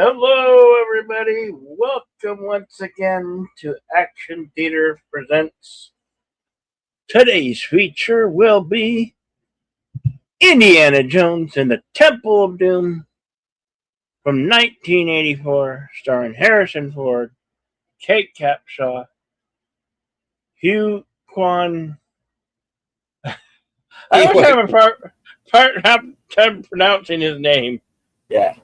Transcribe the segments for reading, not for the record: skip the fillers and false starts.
Hello, everybody. Welcome once again to Action Theater Presents. Today's feature will be Indiana Jones and the Temple of Doom from 1984, starring Harrison Ford, Kate Capshaw, Hugh Kwan. I always have a part time pronouncing his name. Yeah.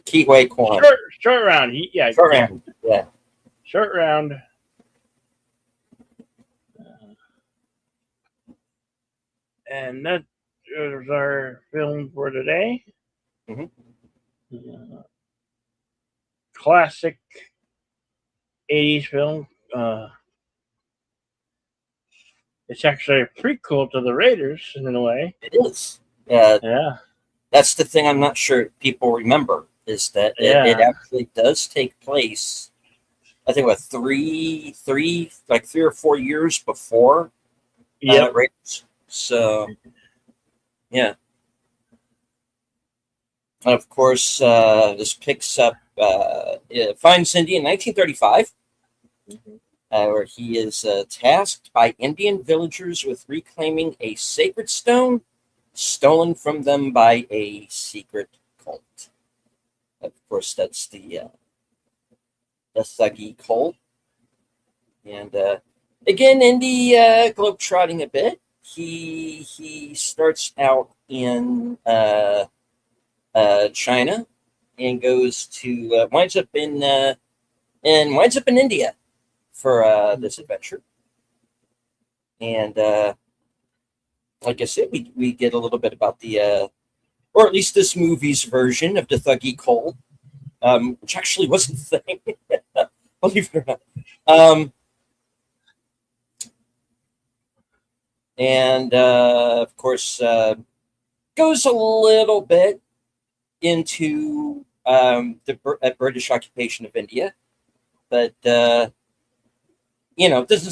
Kiwi Kwan. Short round. Short round. Yeah. Short round. And that is our film for today. Classic 80s film. It's actually a prequel to the Raiders in a way. It is. Yeah. That's the thing I'm not sure people remember is that it actually does take place, I think, three or 4 years before Raiders. So, yeah. Of course, this picks up, finds Indy in 1935, where he is tasked by Indian villagers with reclaiming a sacred stone stolen from them by a secret cult. Of course, that's the Thuggee cult. And again, Indy globetrotting a bit. He starts out in China and goes to winds up in India for this adventure. And like I said, we get a little bit about the or at least this movie's version of the Thuggee cult, which actually wasn't a thing, believe it or not. And of course, goes a little bit into the British occupation of India, but doesn't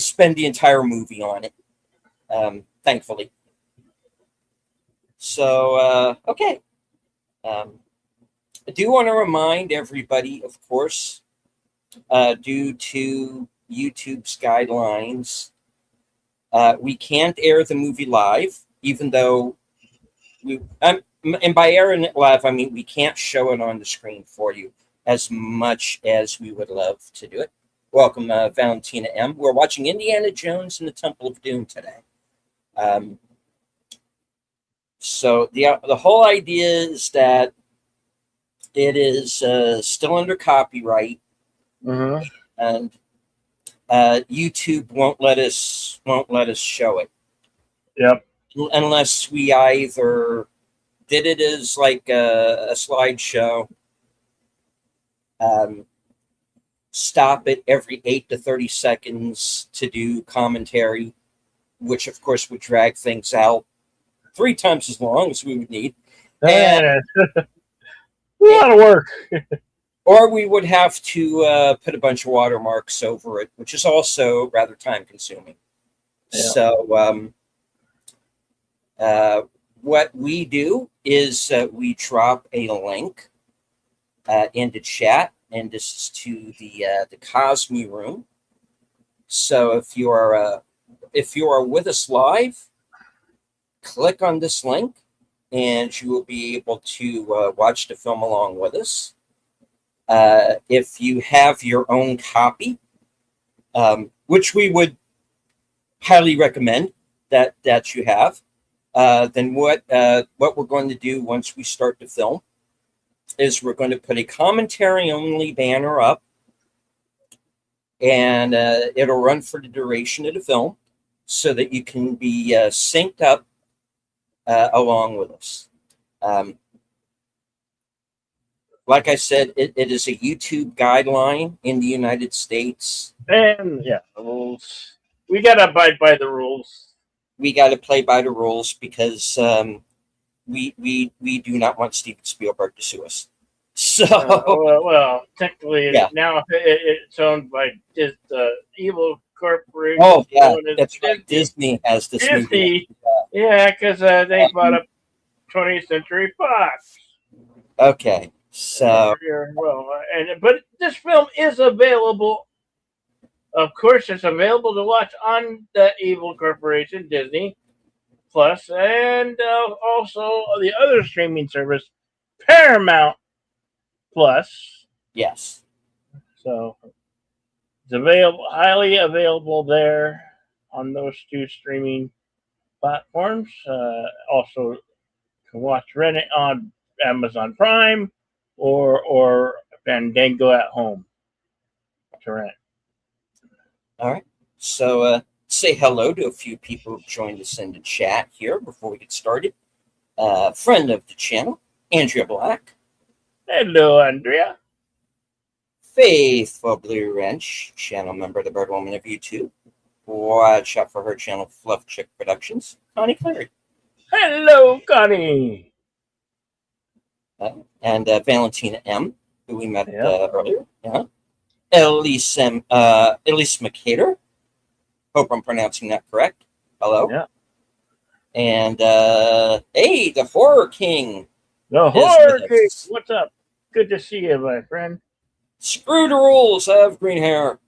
spend the entire movie on it, thankfully. So, okay. I do want to remind everybody, of course, due to YouTube's guidelines, we can't air the movie live, even though and by airing it live, I mean we can't show it on the screen for you as much as we would love to do it. Welcome, Valentina M. We're watching Indiana Jones and the Temple of Doom today. So the whole idea is that it is still under copyright, and YouTube won't let us show it. Yep. Unless we either did it as like a slideshow, stop it every 8 to 30 seconds to do commentary, which of course would drag things out 3 times as long as we would need. And, a lot of work. Or we would have to put a bunch of watermarks over it, which is also rather time consuming. Yeah. So what we do is we drop a link into chat, and this is to the Cosme room. So if you are with us live, click on this link, and you will be able to watch the film along with us. If you have your own copy, which we would highly recommend that you have, then what we're going to do once we start the film is we're going to put a commentary-only banner up, and it'll run for the duration of the film so that you can be synced up along with us. Like I said, it is a YouTube guideline in the United States. And the rules. We got to abide by the rules. We got to play by the rules because we do not want Steven Spielberg to sue us. So well, technically, now it's owned by the evil corporation. Oh yeah, that's right. Disney has this movie. Yeah, because they bought up 20th Century Fox. Okay, So well, but this film is available. Of course, it's available to watch on the Evil Corporation Disney Plus, and also the other streaming service, Paramount Plus. yes. So it's available, highly available there on those two streaming platforms. Also, can watch Rent it on Amazon Prime or Fandango at home to rent. All right. So say hello to a few people who've joined us in the chat here before we get started. Friend of the channel, Andrea Black. Hello, Andrea. Faithful Blue Wrench, channel member of the Bird Woman of YouTube. Watch out for her channel, Fluff Chick Productions. Connie Clary. Hello, Connie. And Valentina M., who we met earlier. Yeah. Elise McCater. Hope I'm pronouncing that correct. Hello. Yeah. And hey, the Horror King. The Horror King. What's up? Good to see you, my friend. Screw the rules. I have green hair.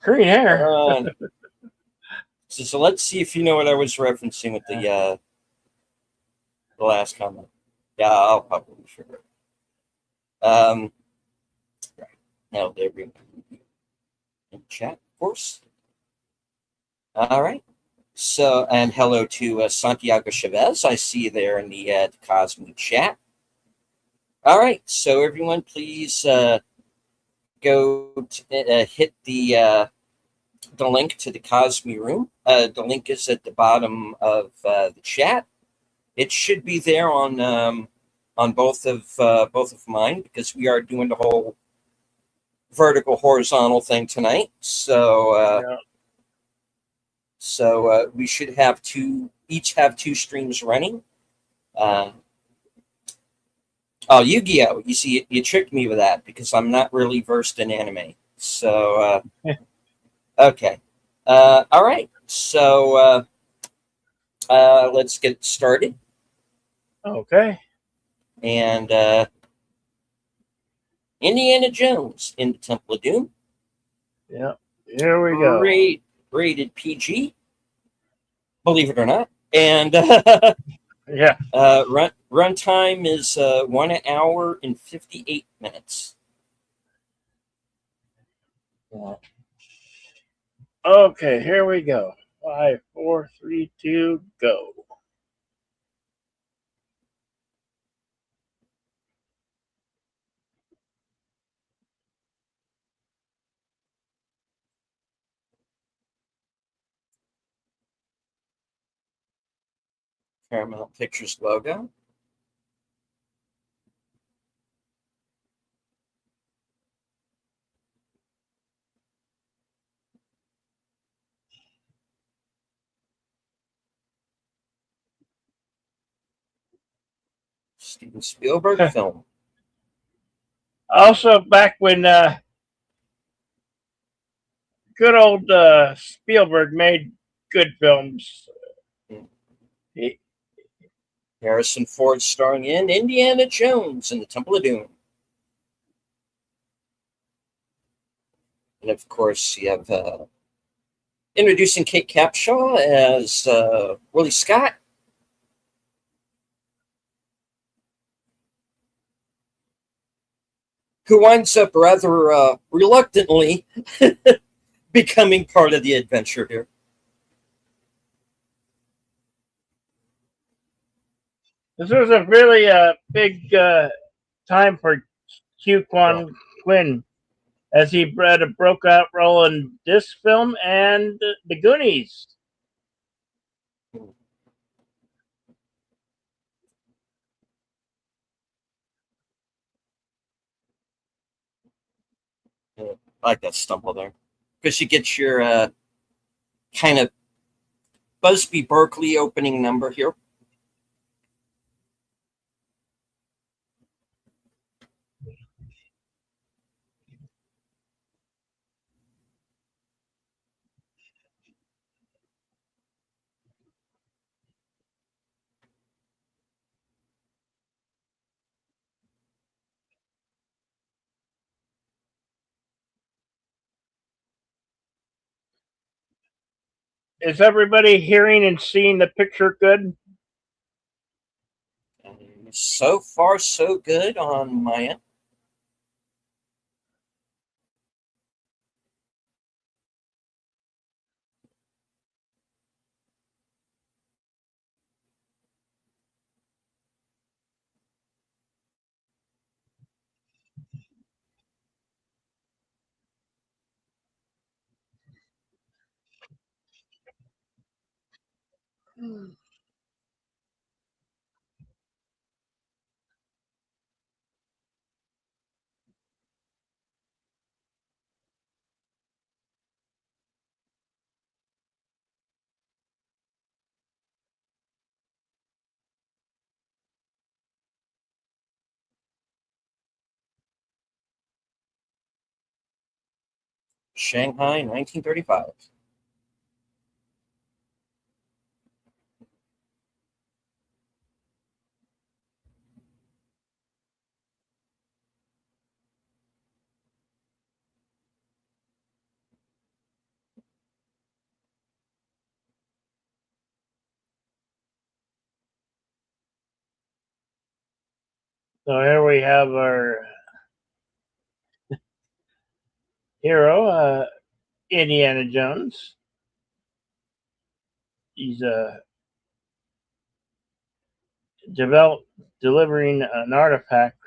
Green hair. So let's see if you know what I was referencing with the last comment. Yeah, I'll probably figure it. Right. Now there we go. In chat, of course. All right. So, and hello to Santiago Chavez. I see you there in the Cosmo chat. All right. So everyone, please go to, hit the link to the Cosmo room. The link is at the bottom of the chat. It should be there on both of mine, because we are doing the whole vertical horizontal thing tonight. So we should have each have two streams running. Oh, Yu-Gi-Oh! You see, you tricked me with that because I'm not really versed in anime. So okay, all right. So let's get started. Okay. And Indiana Jones in the Temple of Doom. Yeah. Here we go. Rated PG. Believe it or not. And yeah. Runtime is 1 hour and 58 minutes. Yeah. Okay, here we go. 5, 4, 3, 2, go. Paramount Pictures logo. Steven Spielberg film. Also, back when good old Spielberg made good films. Harrison Ford starring in Indiana Jones in the Temple of Doom. And of course, you have introducing Kate Capshaw as Willie Scott. Who winds up rather reluctantly becoming part of the adventure here. This was a really big time for Q Quan Quinn, as he had a breakout role in this film and The Goonies. I like that stumble there, because you get your kind of Busby Berkeley opening number here. Is everybody hearing and seeing the picture good? So far, so good on my end. Shanghai, 1935. So here we have our hero, Indiana Jones. He's delivering an artifact.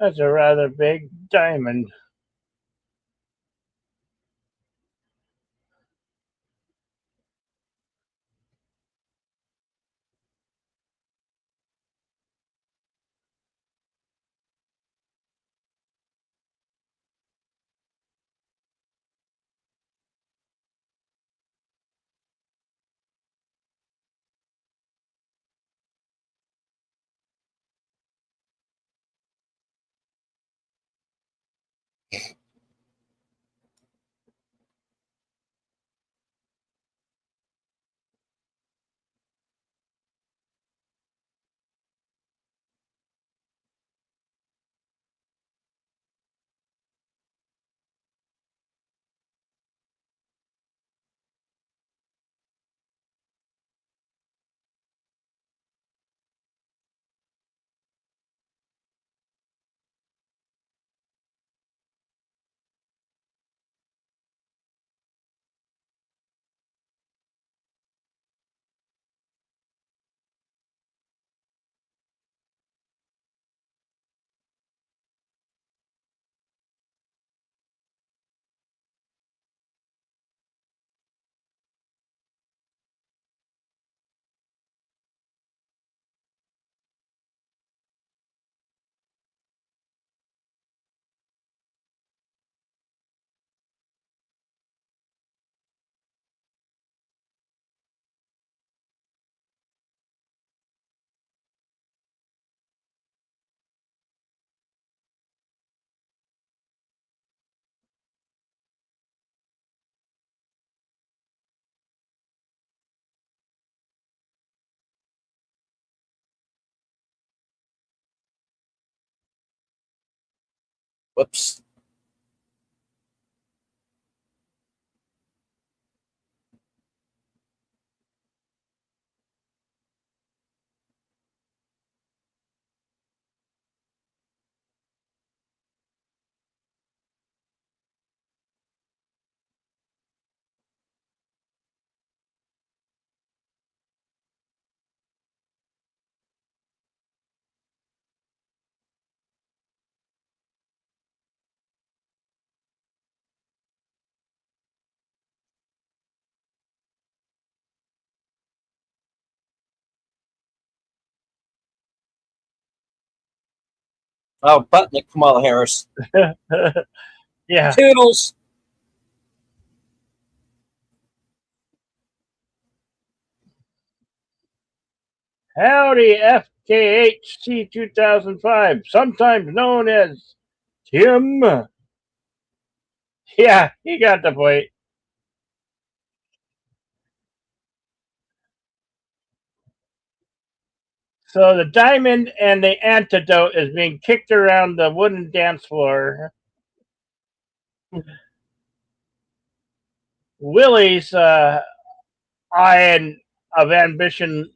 That's a rather big diamond. Whoops. Oh, Butnick, Kamala Harris. Yeah. Toodles. Howdy, FKHC 2005, sometimes known as Tim. Yeah, he got the point. So the diamond and the antidote is being kicked around the wooden dance floor. Willie's eye of ambition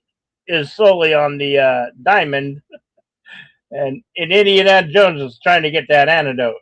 is solely on the diamond, and Indiana Jones is trying to get that antidote.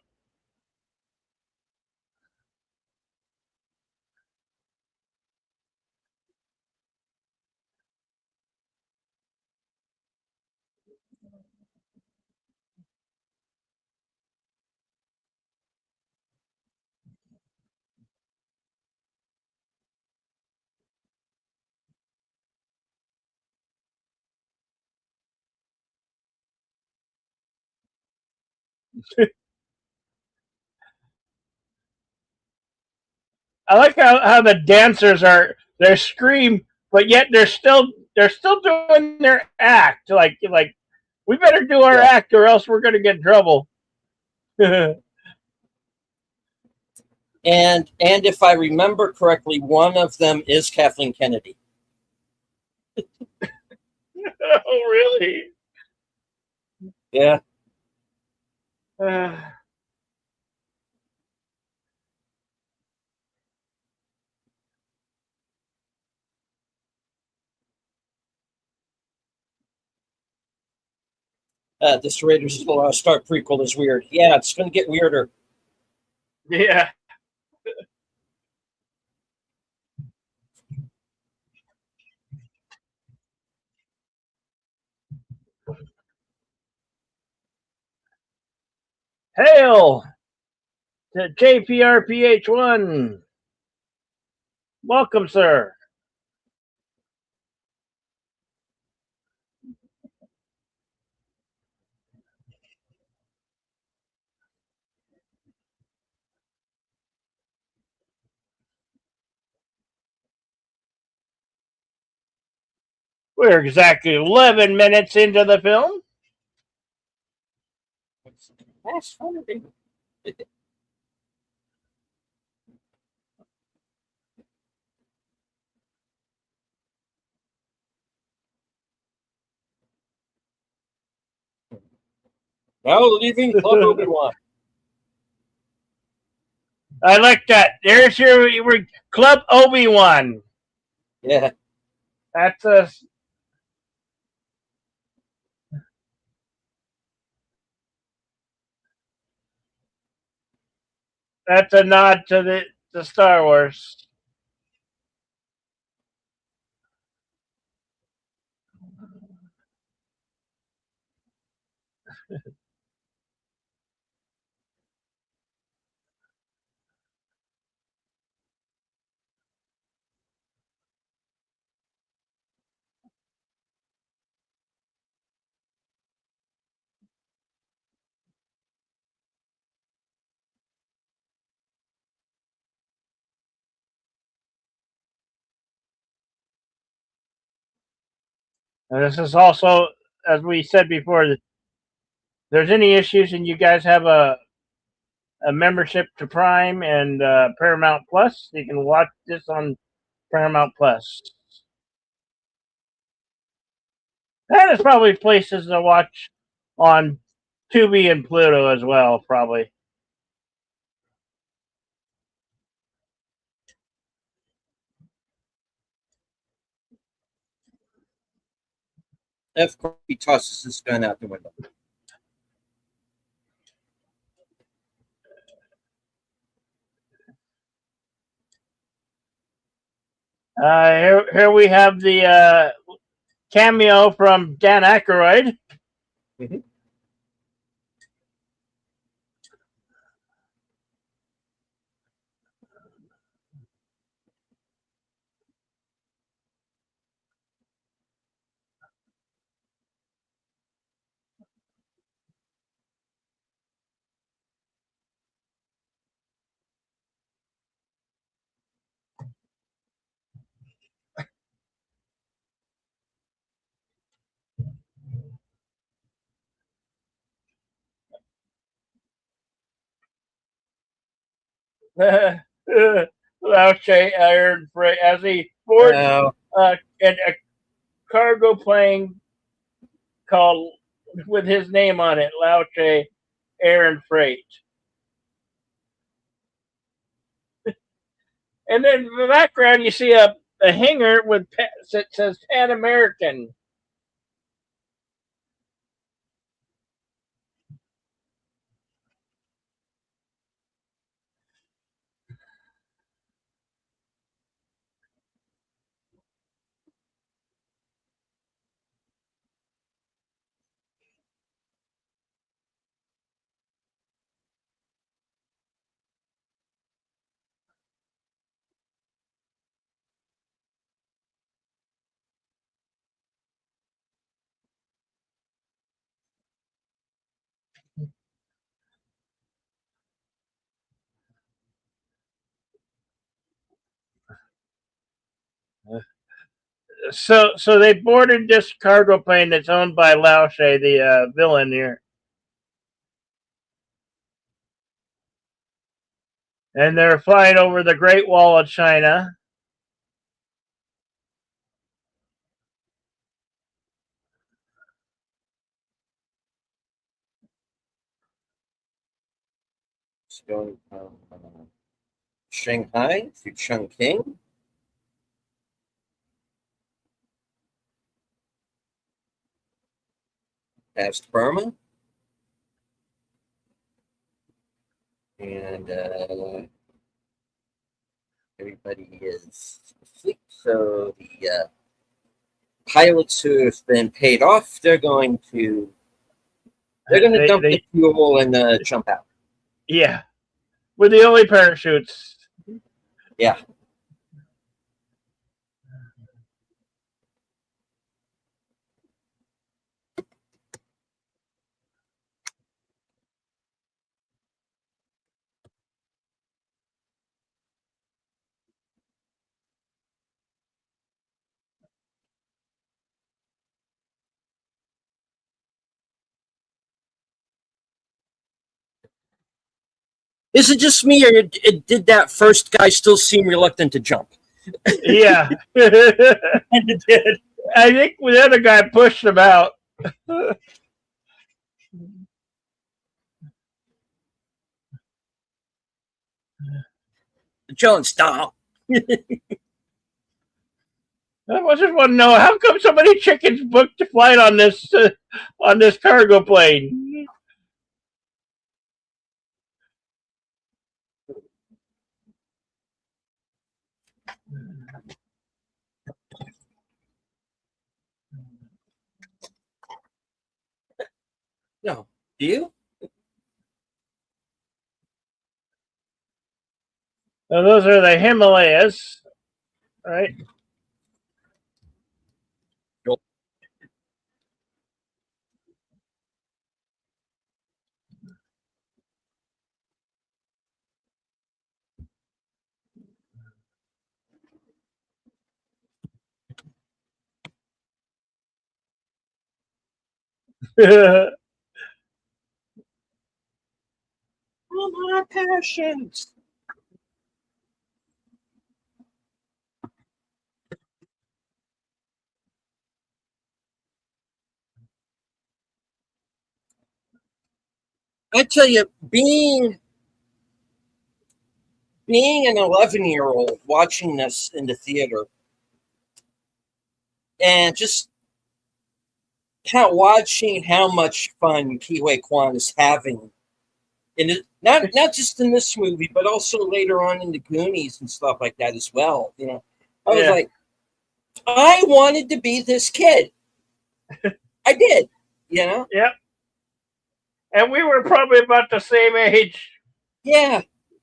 I like how the dancers they scream, but yet they're still doing their act. Like we better do our Yeah. act or else we're gonna get in trouble. And if I remember correctly, one of them is Kathleen Kennedy. Oh, really? Yeah. This Raiders Star prequel is weird. Yeah, it's going to get weirder. Yeah. Hail to JPRPH1. Welcome, sir. We're exactly 11 minutes into the film. That's funny. Now leaving Club Obi-Wan. I like that. There's your Club Obi-Wan. Yeah. That's a nod to the Star Wars. And this is also, as we said before, if there's any issues and you guys have a membership to Prime and Paramount Plus, you can watch this on Paramount Plus. And there's probably places to watch on Tubi and Pluto as well, probably. Of course, he tosses his gun out the window. Here we have the cameo from Dan Aykroyd. Mhm. Lauche Iron Freight as he boards Uh, a cargo plane called with his name on it, Lauche Air Freight. And then in the background, you see a hangar with that says Pan American. So they boarded this cargo plane that's owned by Lauche, the villain here, and they're flying over the Great Wall of China. it's going from Shanghai to Chongqing, past Burma, and everybody is asleep. So the pilots who have been paid off, they're going to dump the fuel and jump out. Yeah, with the only parachutes. Yeah. Is it just me, or did that first guy still seem reluctant to jump? Yeah. And it did. I think the other guy pushed him out. John, stop. I just want to know how come so many chickens booked a flight on this cargo plane. No. Do you? So those are the Himalayas, right? Come on, parachutes. I tell you, being an 11-year-old watching this in the theater, and just watching how much fun Kiwi Kwan is having in it, not just in this movie, but also later on in the Goonies and stuff like that as well. I was Yeah. like, I wanted to be this kid. I did. You know? Yep. And we were probably about the same age. Yeah.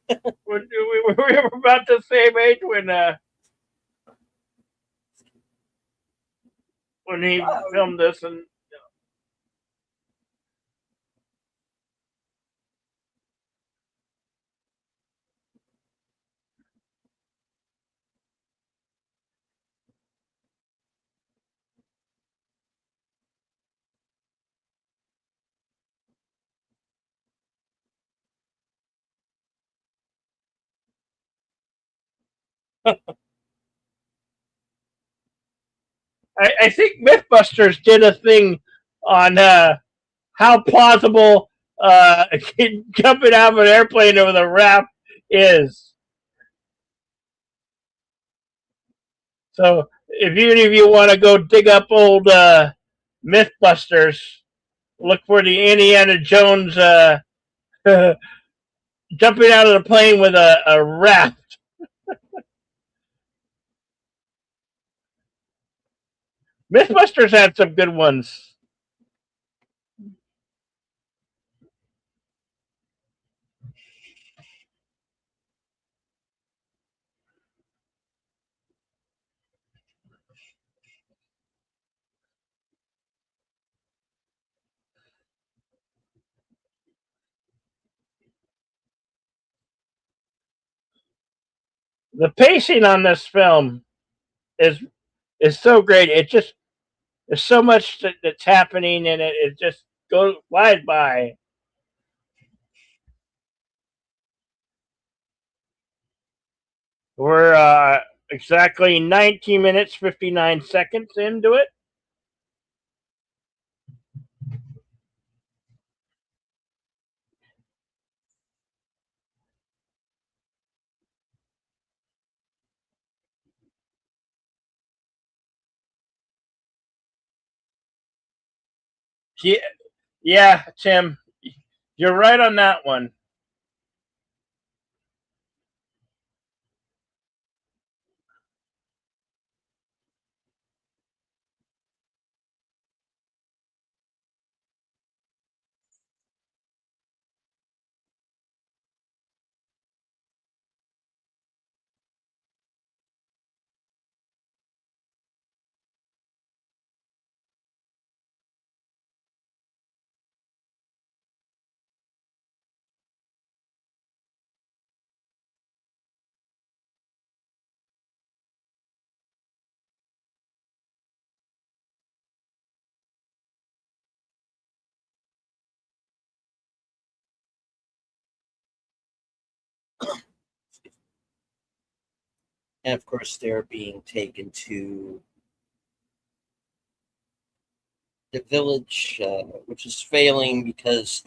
We were about the same age when he filmed this, and I think MythBusters did a thing on how plausible jumping out of an airplane with a raft is. So if even if you want to go dig up old MythBusters, look for the Indiana Jones jumping out of the plane with a raft. MythBusters had some good ones. The pacing on this film is is so great. It just there's so much that's happening, and it just goes flies by. We're exactly 19 minutes 59 seconds into it. Yeah, yeah, Tim, you're right on that one. And of course, they're being taken to the village, which is failing because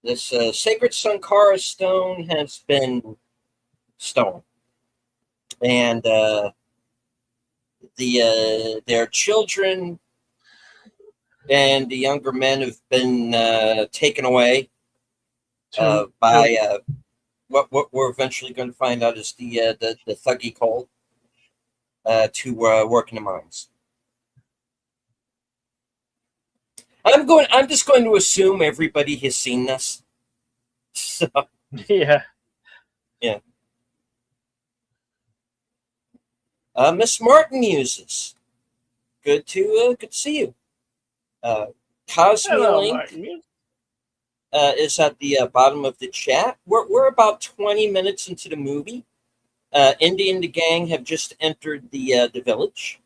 this sacred Sankara stone has been stolen, and their children and the younger men have been taken away To, by what we're eventually going to find out is the thuggy cult to work in the mines. I'm just going to assume everybody has seen this. So yeah, yeah. Miss Martin uses. Good to see you. Uh, Cosme hello, Link Martin. is at the bottom of the chat. We're about 20 minutes into the movie. Indy and the gang have just entered the village.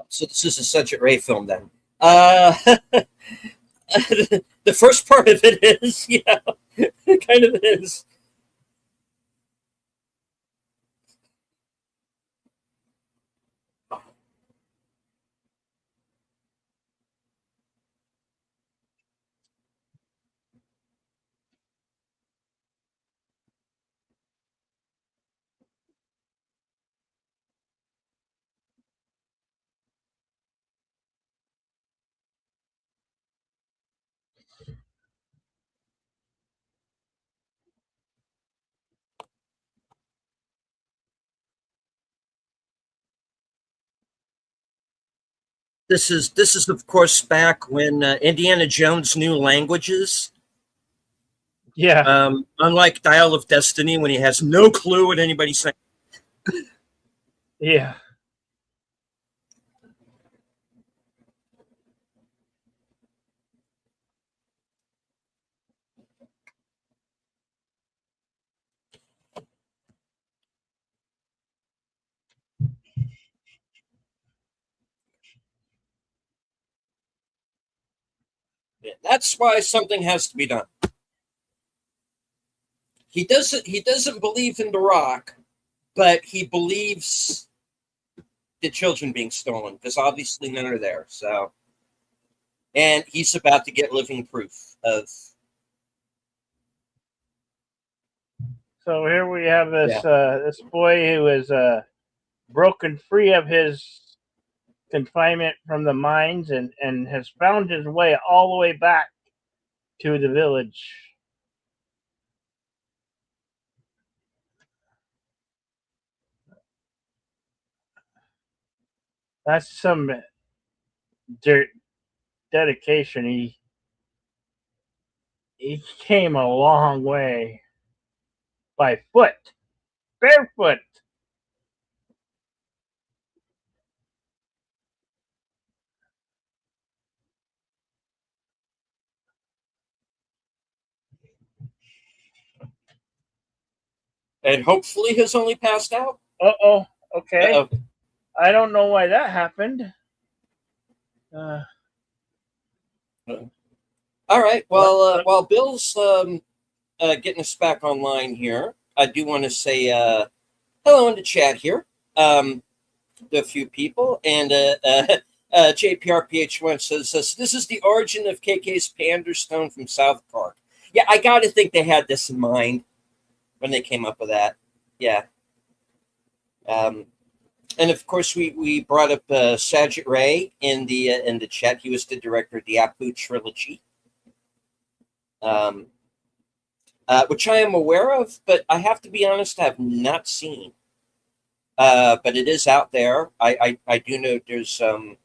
So this is a Cedric Ray film then. Uh, the first part of it is, yeah, it kind of is. This is of course back when Indiana Jones knew languages. Yeah, Unlike Dial of Destiny, when he has no clue what anybody's saying. yeah. That's why something has to be done. He doesn't believe in the rock, but he believes the children being stolen because obviously none are there. So, and he's about to get living proof of. So here we have Yeah, this boy who is broken free of his confinement from the mines and has found his way all the way back to the village. That's some de- dedication. He came a long way by foot, barefoot. and hopefully has only passed out. Oh, okay. Uh-oh. I don't know why that happened. Uh, All right. let, Well, let, while Bill's getting us back online here, I do want to say hello in the chat here. To a few people, and JPRPH1 says this is the origin of KK's Panderstone from South Park. Yeah, I got to think they had this in mind when they came up with that. Yeah. Um, and of course, we brought up Sajid Ray in the chat. He was the director of the Apu trilogy, um, which I am aware of, but I have to be honest, I have not seen. But it is out there. I do know there's a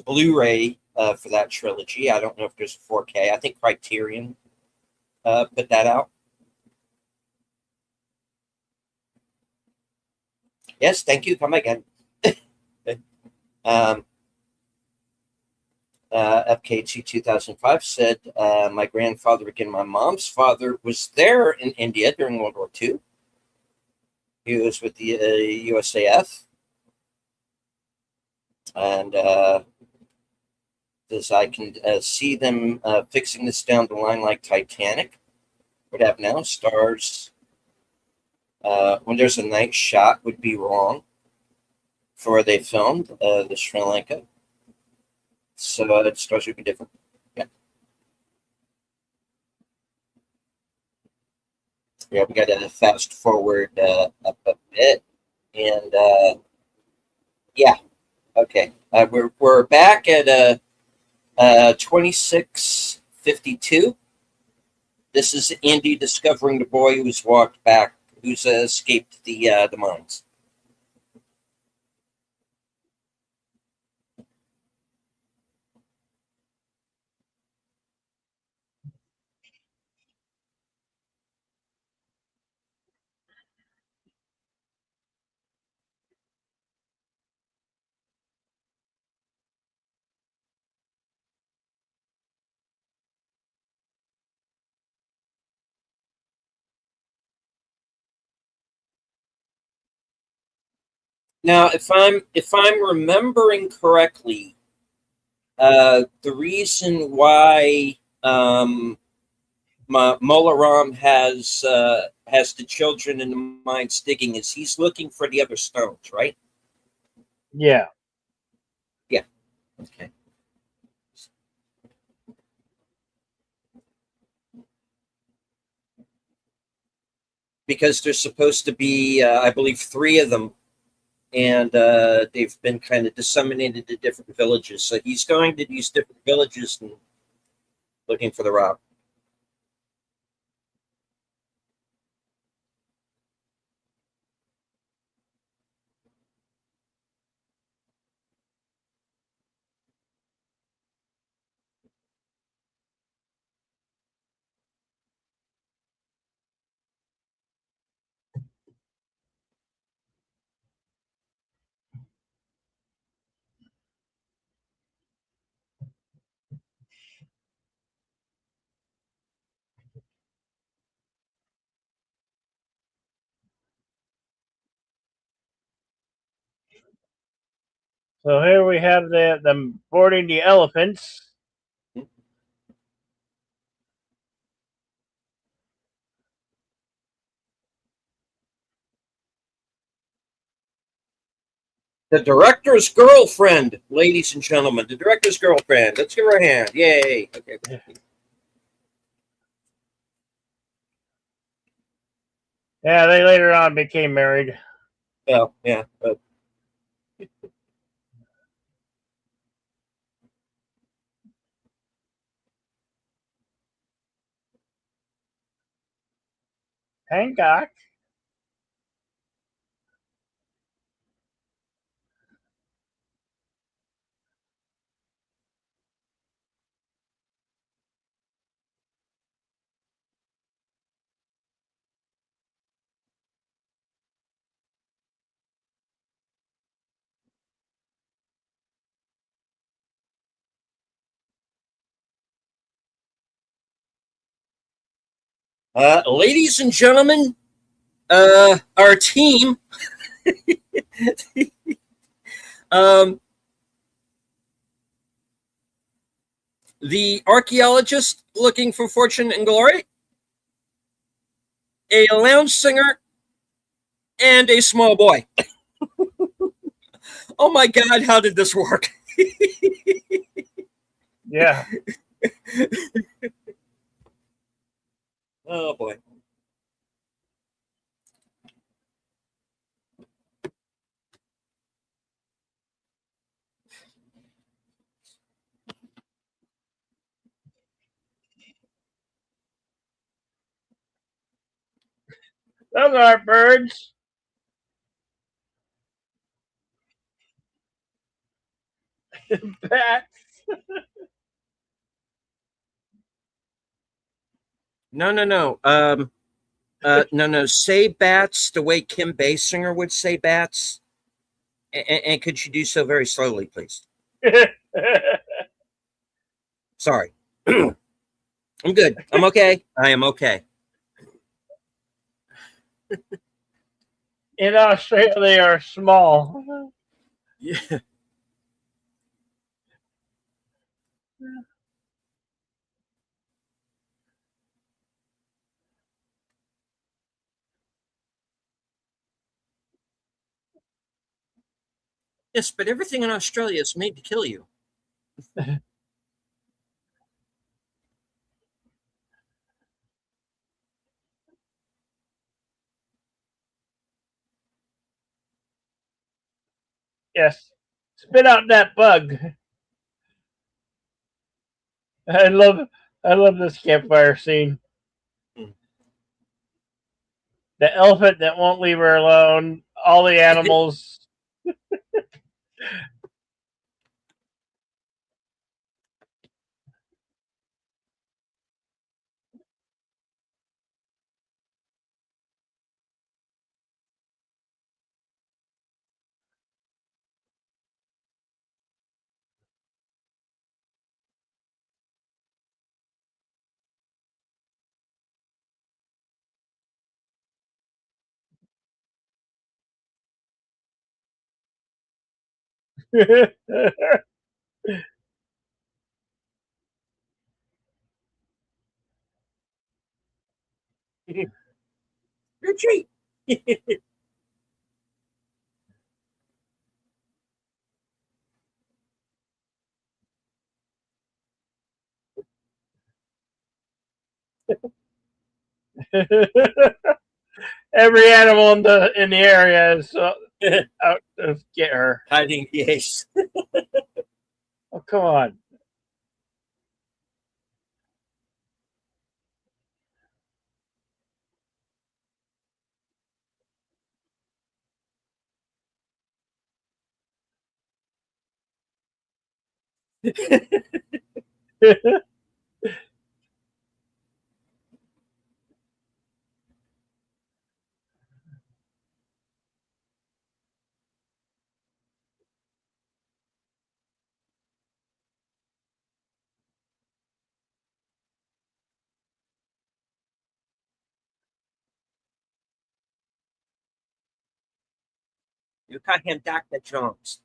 Blu-ray for that trilogy. I don't know if there's a 4K. I think Criterion put that out. Yes, thank you. Come again. um, FKT 2005 said, my grandfather, again, my mom's father, was there in India during World War II. He was with the USAF. And as I can see them fixing this down the line like Titanic would have now, stars, when there's a night shot, would be wrong for where they filmed the Sri Lanka. So the stars would be different. Yeah. Yeah, we got to fast forward up a bit. And yeah, okay. We're back at 2652. This is Andy discovering the boy who's walked back, who's escaped the mines. Now, if I'm remembering correctly, the reason why Molaram has the children in the mines digging is he's looking for the other stones, right? Yeah. Yeah. Okay. Because there's supposed to be, I believe, three of them, and they've been kind of disseminated to different villages. So he's going to these different villages and looking for the rock. So here we have them boarding the elephants. The director's girlfriend, ladies and gentlemen, the director's girlfriend. Let's give her a hand. Yay. Okay. Yeah, they later on became married. Well, yeah. Hancock. Ladies and gentlemen, our team, um, the archaeologist looking for fortune and glory, a lounge singer, and a small boy. Oh my God, how did this work? Yeah. Oh boy. Those aren't birds. Bats. No, no, no. No, no. Say bats the way Kim Basinger would say bats. And could you do so very slowly, please? Sorry. I'm good. I'm okay. I am okay. In Australia, they are small. Yeah. Yes, but everything in Australia is made to kill you. Yes. Spit out that bug. I love I love this campfire scene. Mm. The elephant that won't leave her alone. All the animals. Retreat. Every animal in the area is out to get her. Hiding the ace. Oh, come on. You call him Dr. Jones.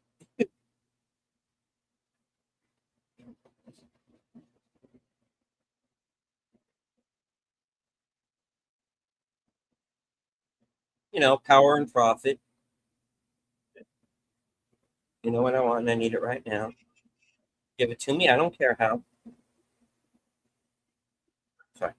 You know, power and profit. You know what I want, and I need it right now. Give it to me. I don't care how. Sorry.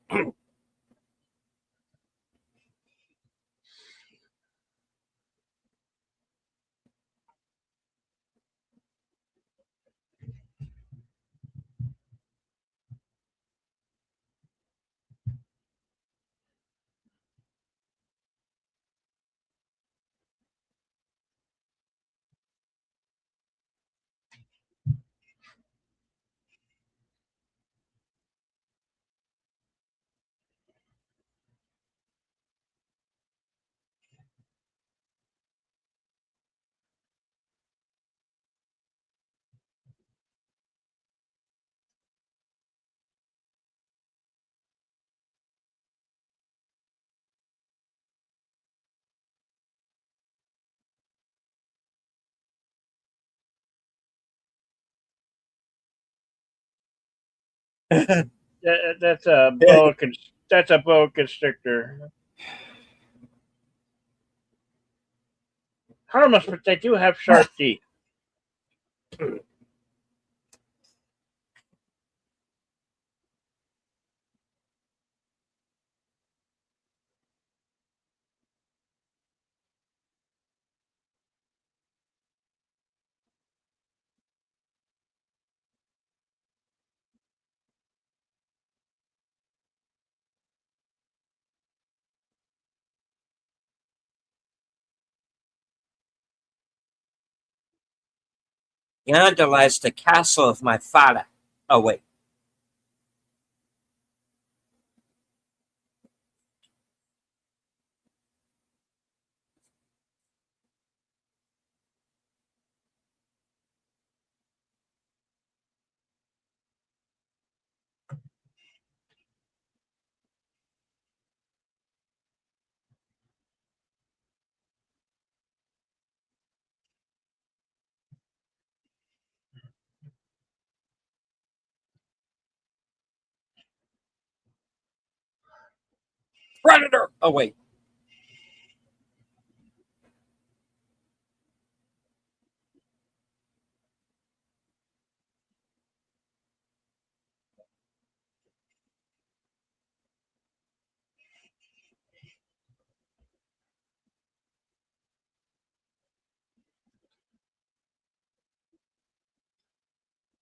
That's a boa. That's a boa constrictor. Harmless, but they do have sharp teeth. Yonder lies the castle of my father. Oh, wait. Predator. Oh, wait.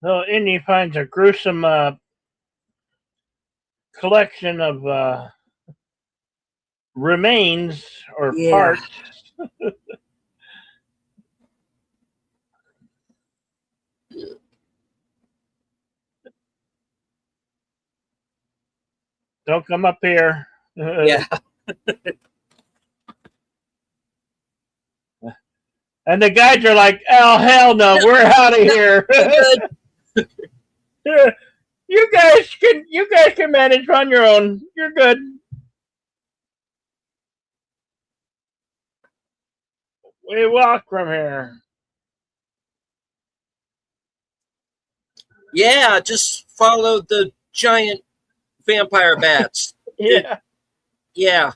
So Indy finds a gruesome collection of remains or Yeah. parts. Don't come up here. Yeah. And the guides are like, "Oh hell no, we're out of here." We're good. You guys can manage on your own. You're good. We walk from here. Yeah, just follow the giant vampire bats. Yeah. Yeah.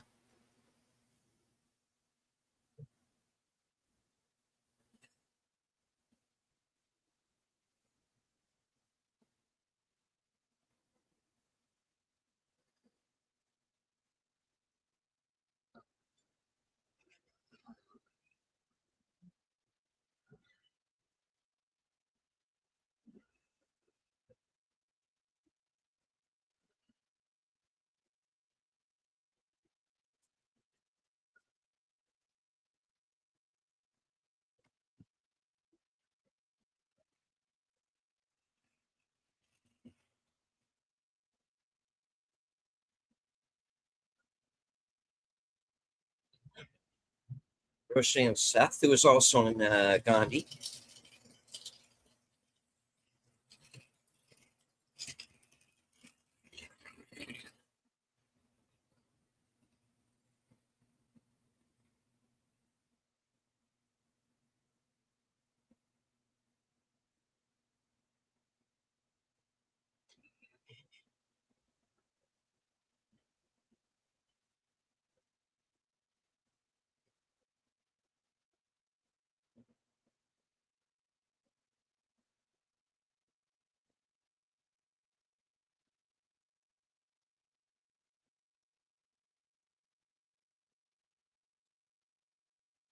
Roshan Seth, who was also in Gandhi.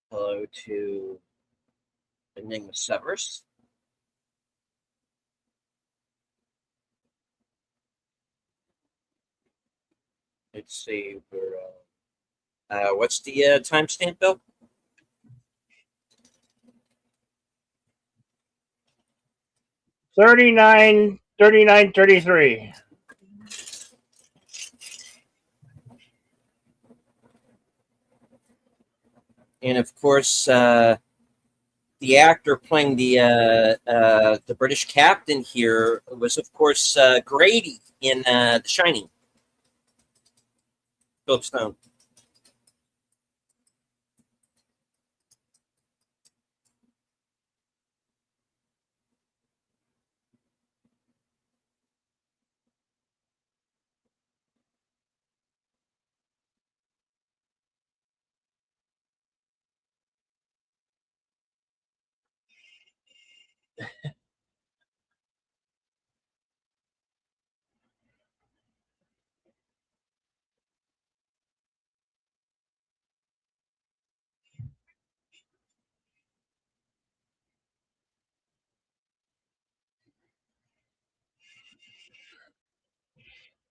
Hello to Enigma Severus. Let's see. What's the timestamp, Bill? 39, 33. And of course, the actor playing the British captain here was, of course, Grady in The Shining. Philip Stone.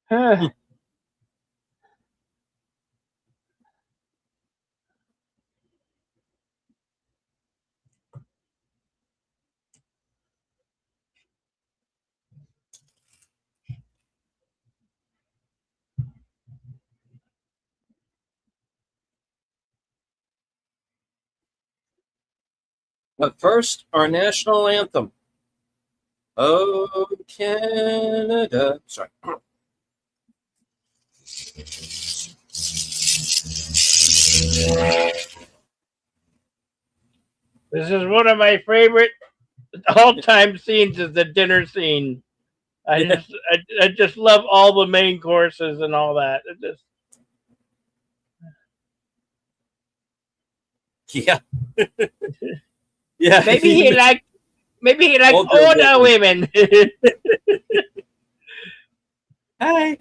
Huh. But first, our national anthem. Oh, Canada. Sorry. This is one of my favorite all-time scenes. Is the dinner scene. I just love all the main courses and all that. It just Yeah. Yeah. maybe he like maybe he like Older older women. women. Hi.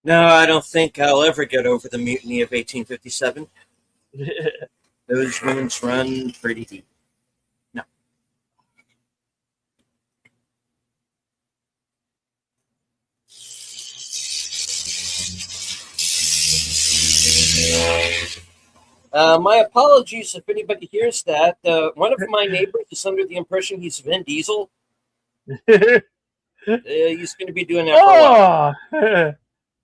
No, I don't think I'll ever get over the mutiny of 1857. Those wounds run pretty deep. No. My apologies if anybody hears that. One of my neighbors is under the impression he's Vin Diesel. He's going to be doing that for a while. Oh,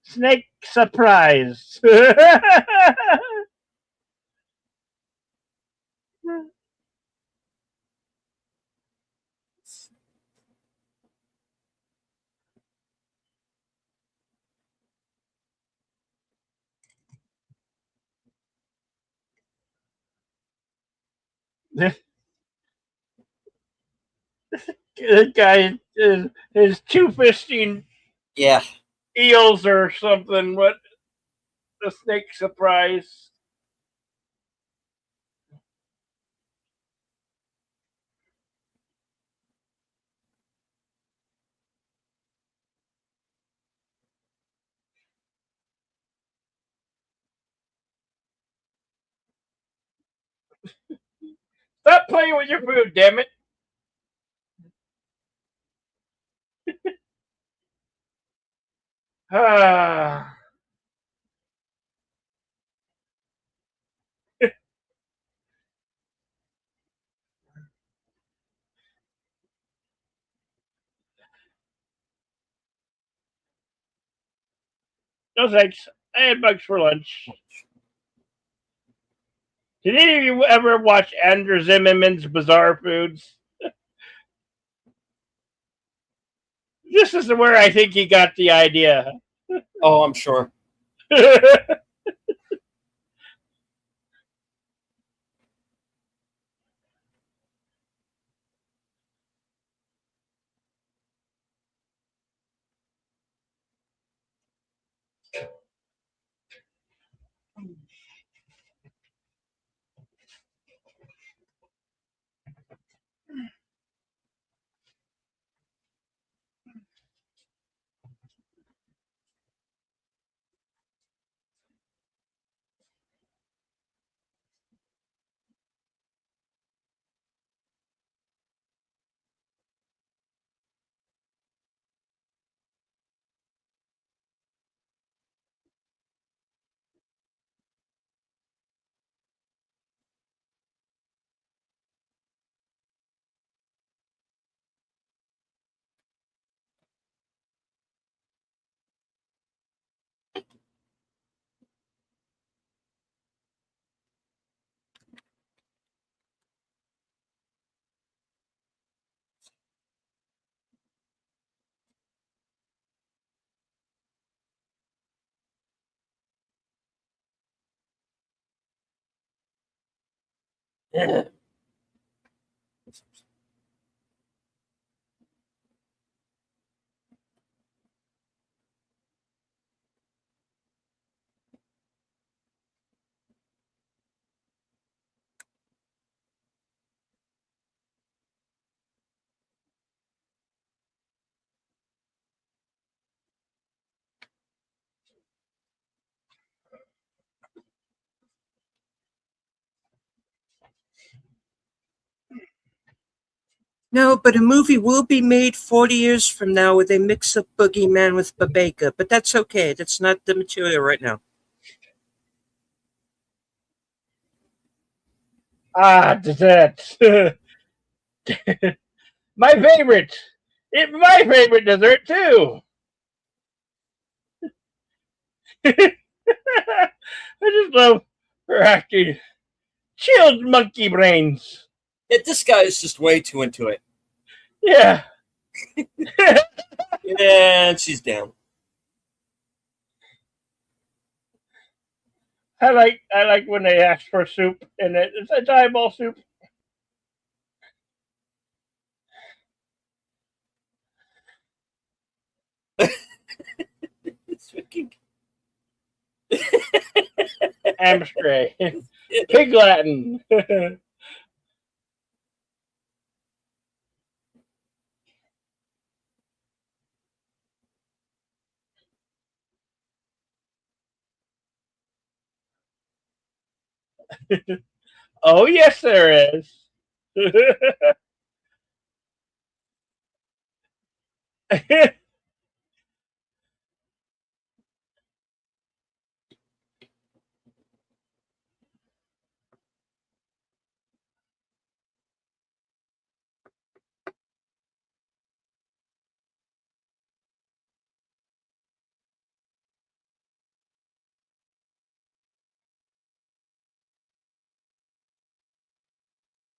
snake surprise. This guy is two fisting Yeah. eels or something. What the snake surprise? Stop playing with your food, damn it! Ah, no thanks. I had bugs for lunch. Did any of you ever watch Andrew Zimmerman's Bizarre Foods? This is where I think he got the idea. Oh, I'm sure. No, but a movie will be made 40 years from now where they mix up Boogeyman with Babeka, but that's okay. That's not the material right now. Ah, dessert. My favorite. My favorite dessert too. I just love her acting. Chilled monkey brains. This guy is just way too into it. Yeah. And she's down. I like when they ask for soup and it's eyeball soup. It's fucking... Amstray. Pig Latin. Oh yes there is.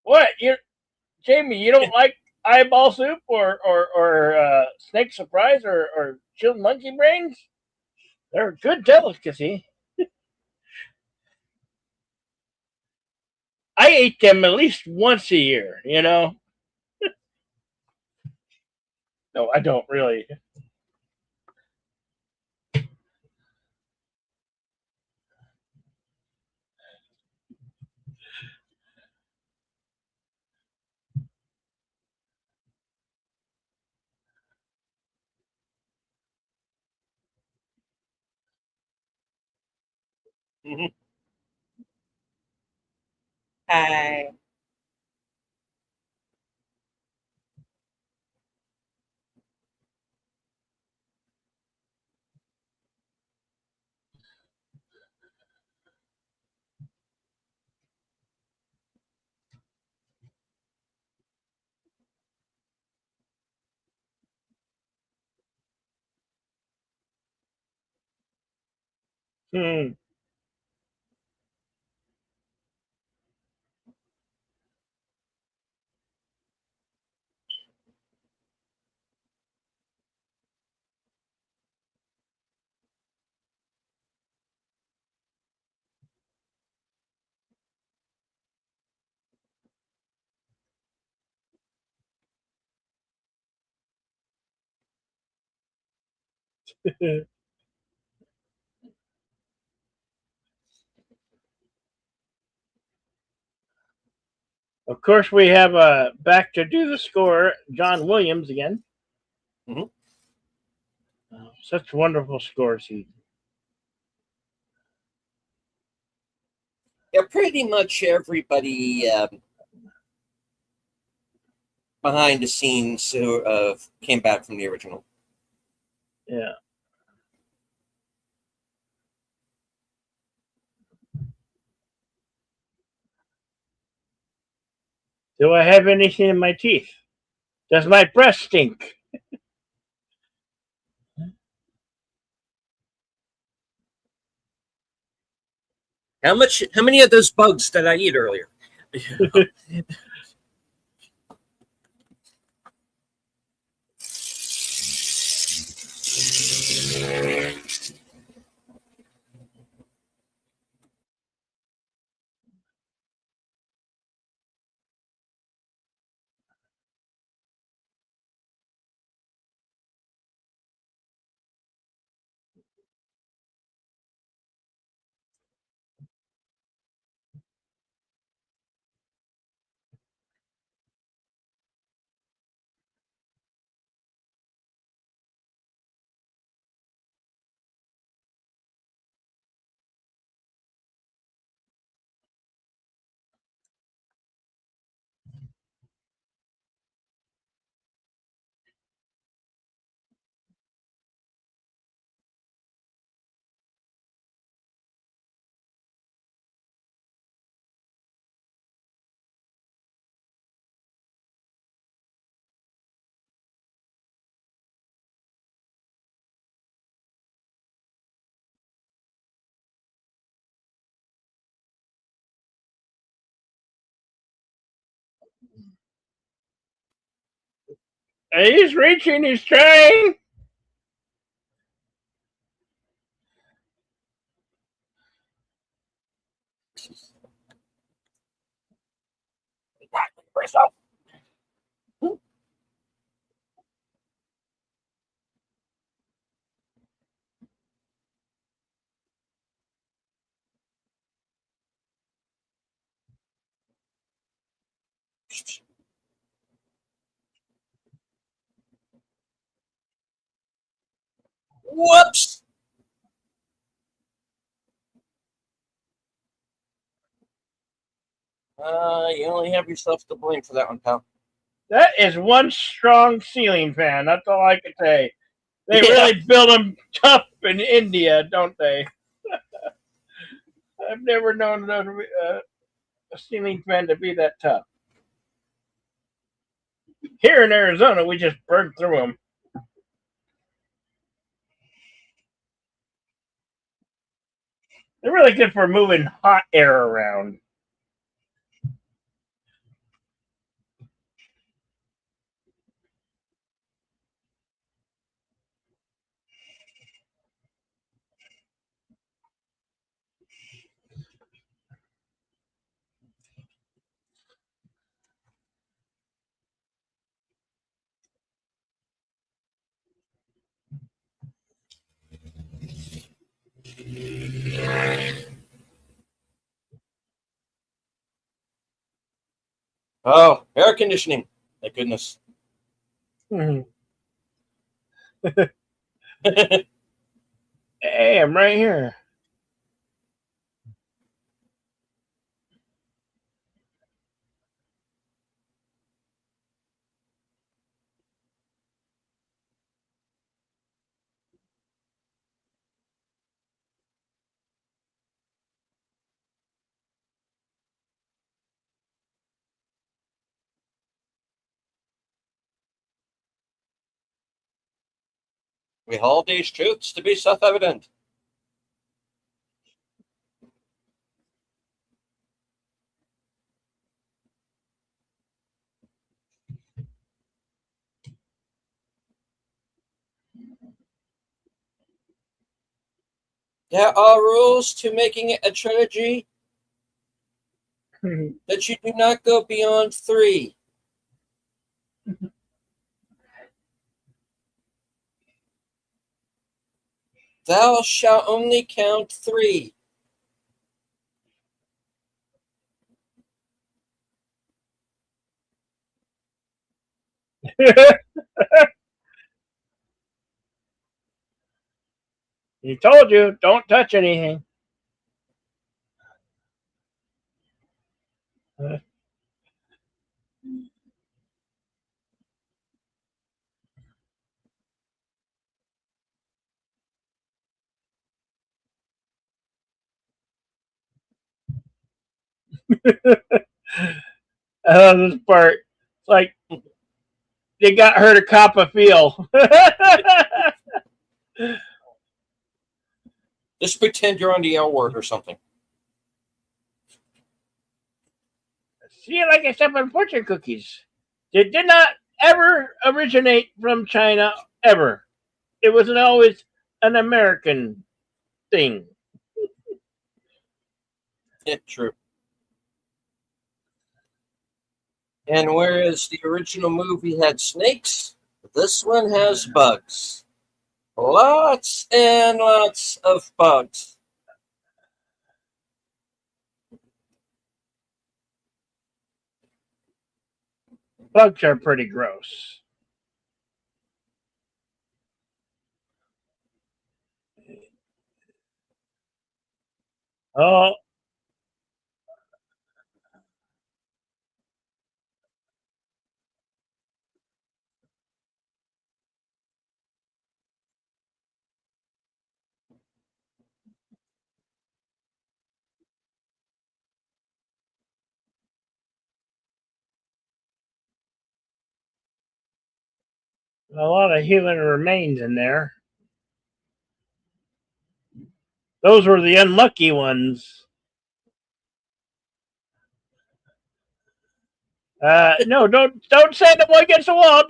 What? Jamie, you don't like eyeball soup or snake surprise or chilled monkey brains? They're a good delicacy. I ate them at least once a year. No, I don't really. Mhm. Hi. Hmm. Of course, we have back to do the score, John Williams again. Mhm. Such wonderful scores he. Yeah, pretty much everybody behind the scenes who came back from the original. Yeah. Do I have anything in my teeth? Does my breath stink? How many of those bugs did I eat earlier? He's reaching. He's trying. Whoops! You only have yourself to blame for that one, pal. That is one strong ceiling fan. That's all I can say. They Yeah. really build them tough in India, don't they? I've never known a ceiling fan to be that tough. Here in Arizona, we just burn through them. They're really good for moving hot air around. Oh, air conditioning. Thank goodness. Mhm. Hey, I'm right here. We hold these truths to be self-evident. There are rules to making it a trilogy that you do not go beyond 3. Thou shalt only count 3. He told you, don't touch anything. This part. It's like they got her to cop a feel. Just pretend you're on the L word or something. See, like I said, with fortune cookies, they did not ever originate from China, ever. It wasn't always an American thing. Yeah, true. And whereas the original movie had snakes, this one has bugs. Lots and lots of bugs. Bugs are pretty gross. Oh, a lot of human remains in there. Those were the unlucky ones. No, don't stand up against the wall.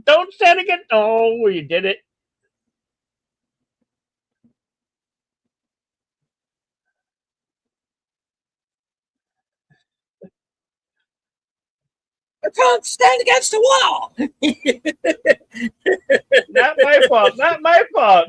Don't stand against. Oh, you did it. I can't stand against the wall. Not my fault. Not my fault.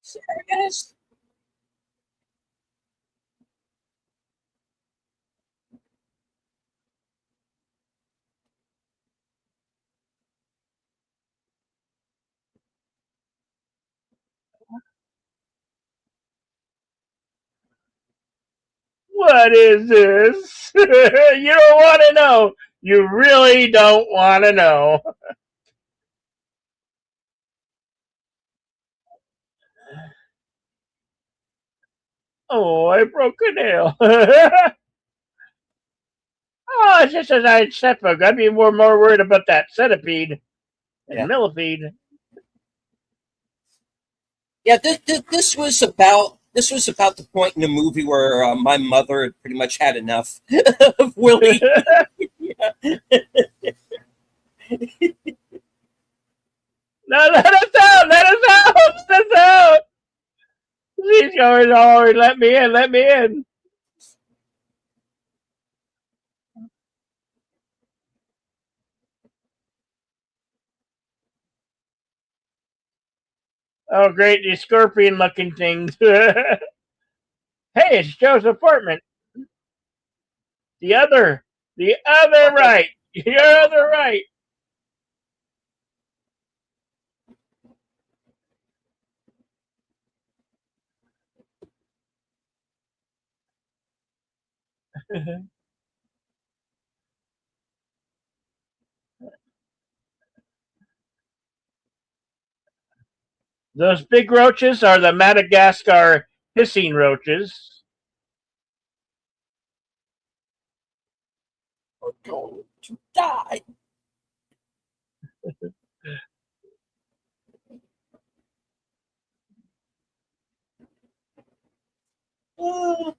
Serious? What is this? You don't want to know. You really don't want to know. Oh, I broke a nail. Oh, it's just a giant setback. I'd be more worried about that centipede and Yeah. millipede. Yeah, this was about the point in the movie where my mother had pretty much had enough of Willie. Yeah. going on? Let me in. Let me in. Oh, great. These scorpion looking things. Hey, it's Joe's apartment. The other. The other right. The other right. Those big roaches are the Madagascar hissing roaches. We're going to die. Uh,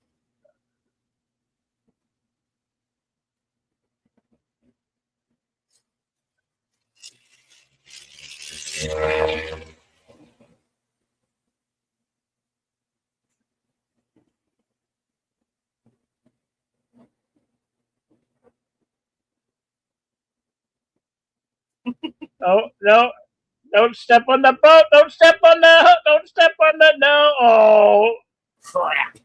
Oh, no. Don't step on the boat. Don't step on the. Don't step on the. No. Oh. Crap.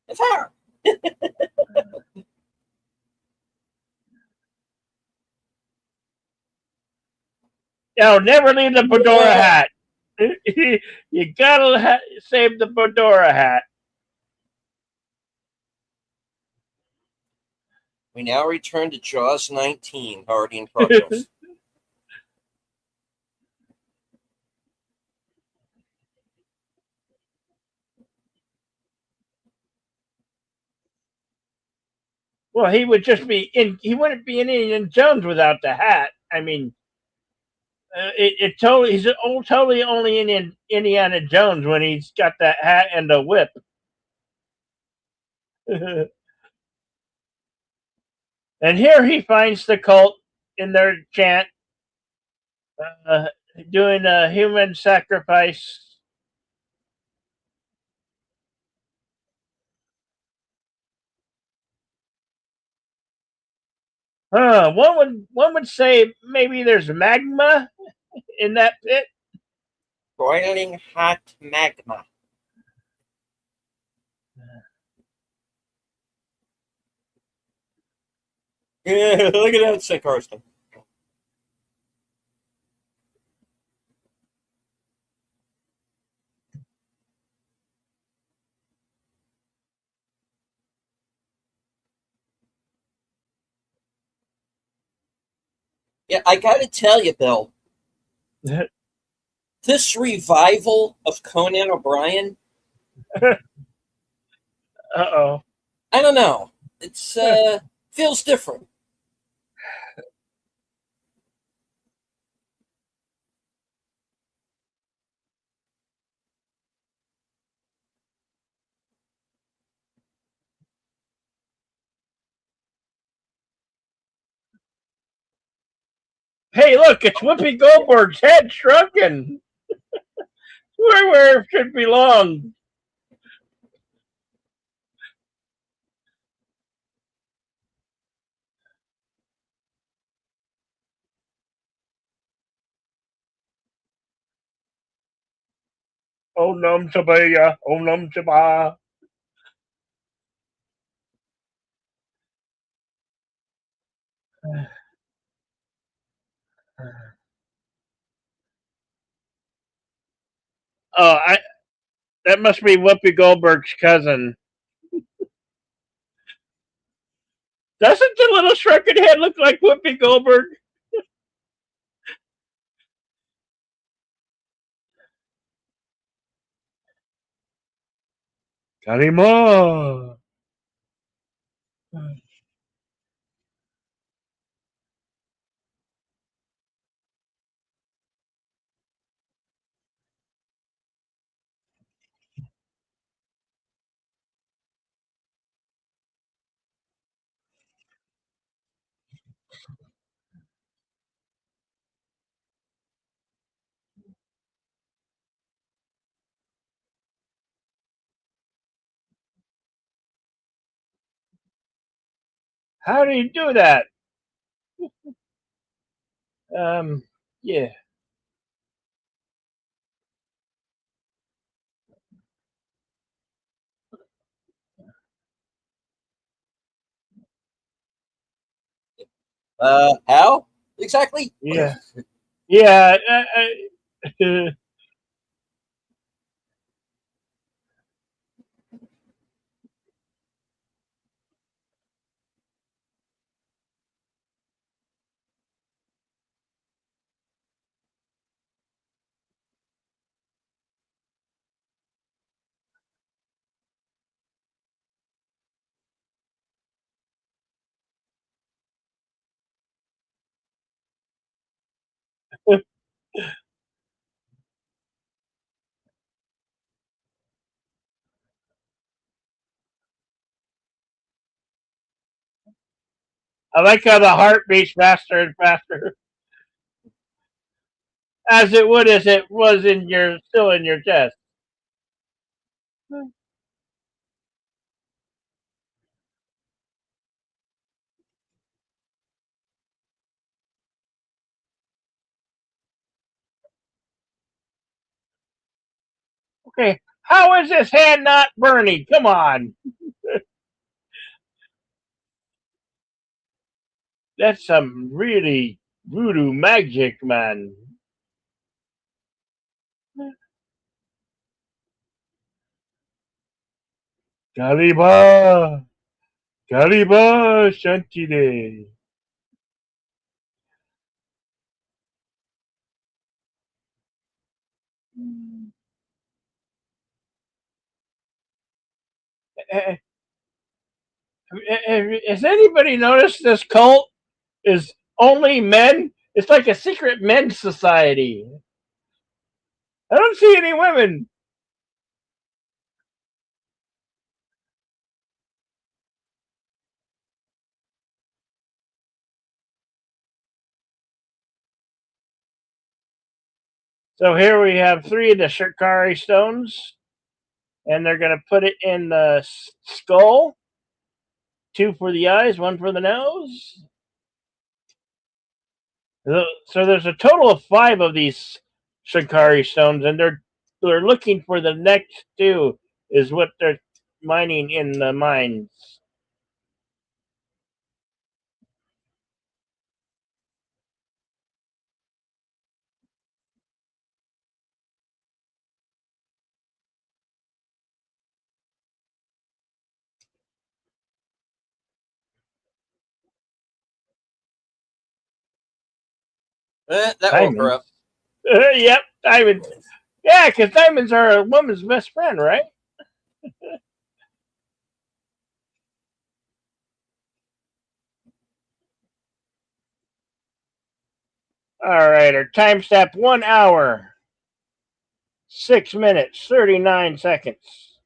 It's her. No, never leave the fedora Yeah. hat. You gotta save the fedora hat. We now return to Jaws 19, already in progress. Well, he would just be in. He wouldn't be in Indiana Jones without the hat. I mean, it totally. He's totally only in Indiana Jones when he's got that hat and the whip. And here he finds the cult in their chant, uh, doing a human sacrifice. One would say maybe there's magma in that pit. Boiling hot magma. Yeah, look at that sick Carsten. Yeah, I gotta tell you, Bill, this revival of Conan O'Brien, Uh I don't know. It's feels different. Hey, look, it's Whoopi Goldberg's head shrunken. Where it should belong. Oh num sabaya, oh num sabah. Oh, that must be Whoopi Goldberg's cousin. Doesn't the little shrunken head look like Whoopi Goldberg? Karima. How do you do that? Um, yeah. How exactly? Yeah. Yeah. I like how the heart beats faster and faster, as it would as it was in your still in your chest. Okay, how is this hand not burning? Come on, that's some really voodoo magic, man. Kaliba, Kaliba Shantide. Has anybody noticed this cult is only men? It's like a secret men's society. I don't see any women. So here we have three of the Shikari stones, and they're going to put it in the skull. Two for the eyes, one for the nose. So there's a total of five of these Shikari stones, and they're looking for the next two. Is what they're mining in the mines. That woke her Diamonds. up. Yep, diamonds. Yeah, because diamonds are a woman's best friend, right? All right, our time step 1 hour, 6 minutes, 39 seconds.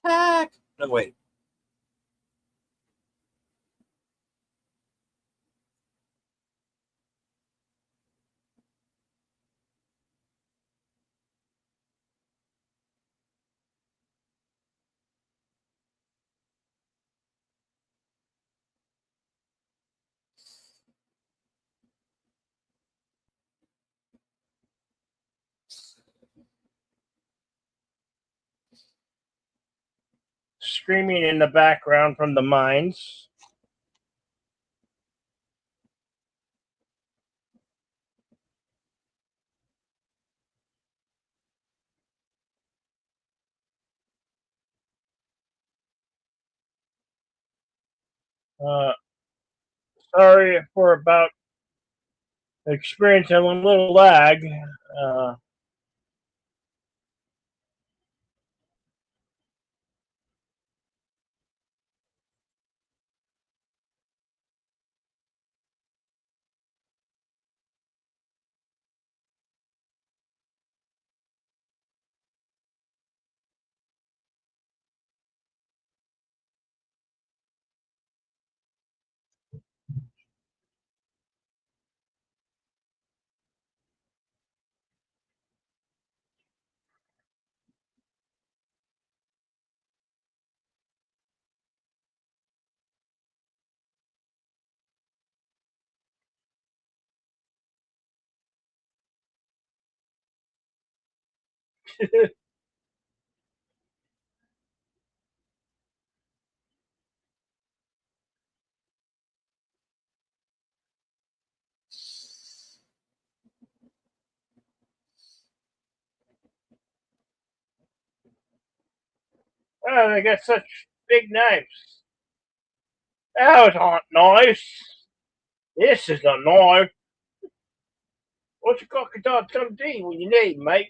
Tack. No, wait. Screaming in the background from the mines. Uh, Sorry for about experiencing a little lag. Uh, oh, they got such big knives. Those aren't knives. This is a knife. What's a crocodile Dundee when you need, mate?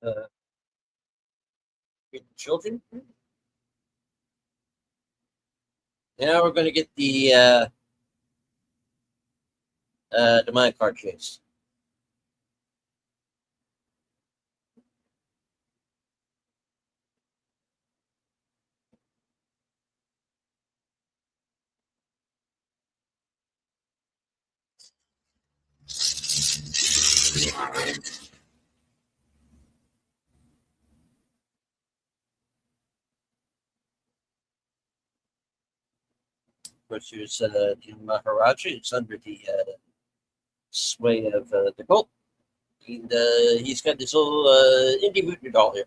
Uh, get the children. Now we're going to get the minor card chase. Versus the Maharaja. It's under the sway of the cult. And he's got this little indie voodoo doll here.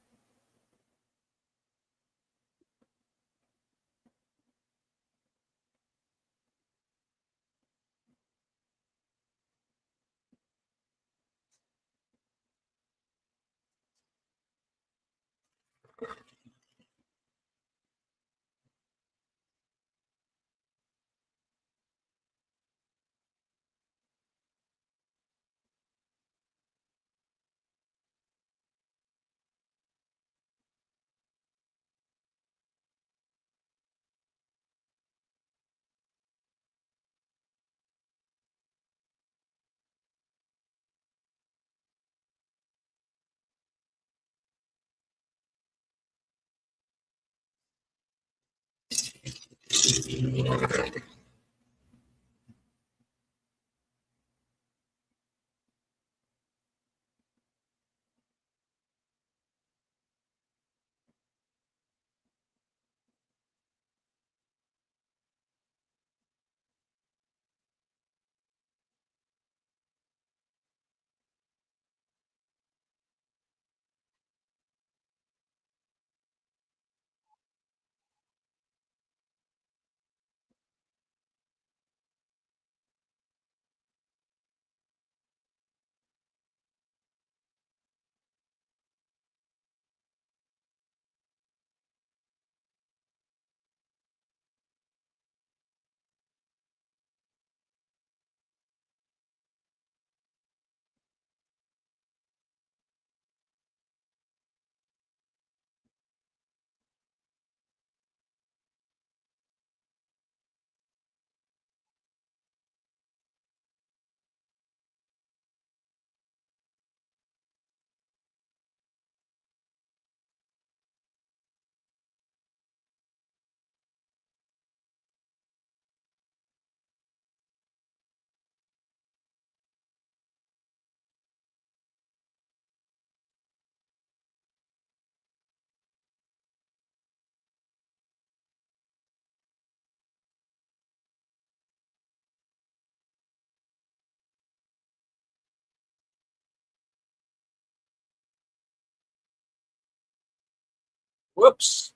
Whoops.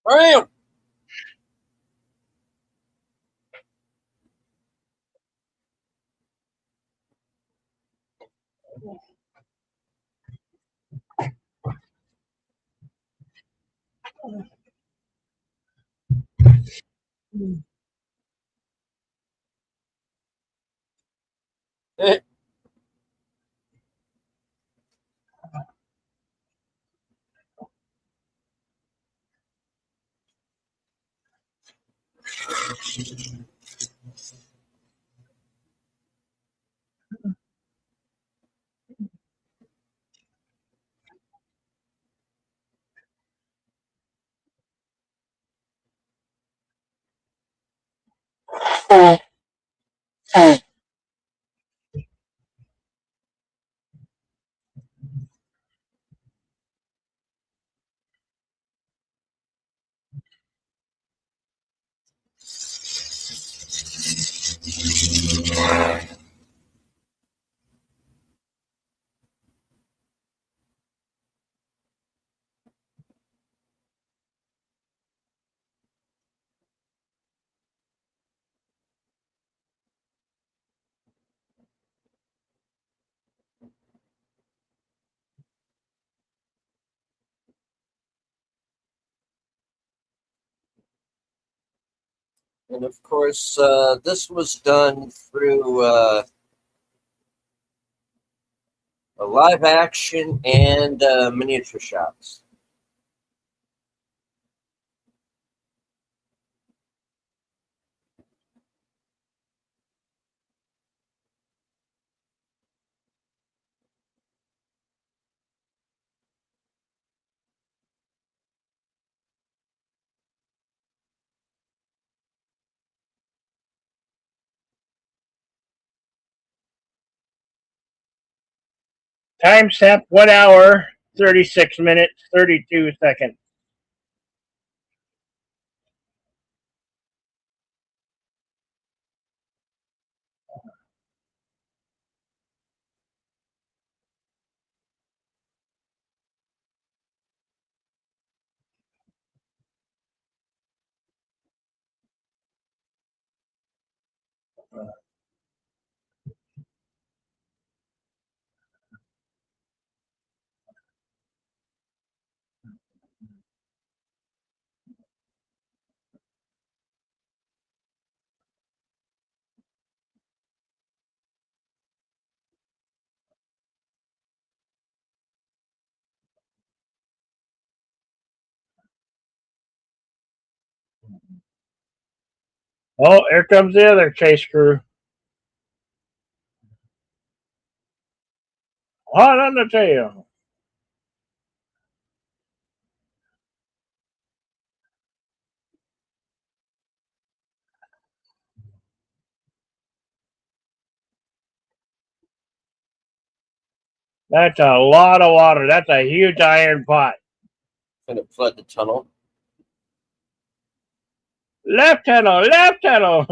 Bam! And of course, this was done through a live action and miniature shots. Timestamp 1 hour, 36 minutes, 32 seconds. Oh, here comes the other chase crew. Hot on the tail. That's a lot of water. That's a huge iron pot. Going to flood the tunnel. Left tunnel, left tunnel.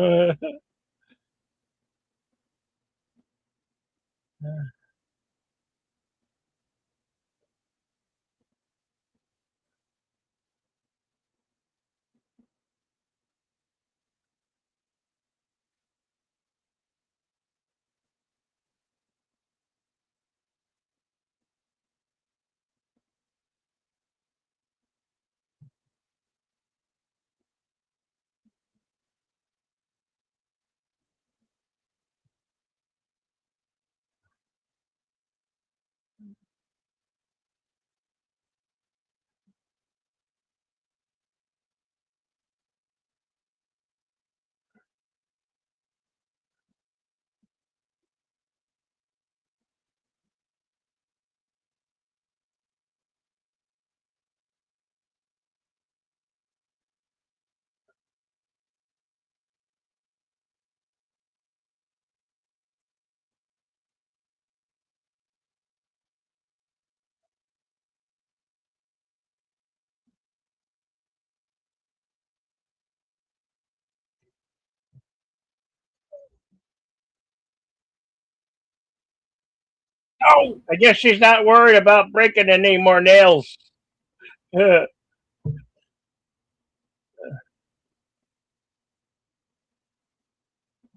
Oh, I guess she's not worried about breaking any more nails.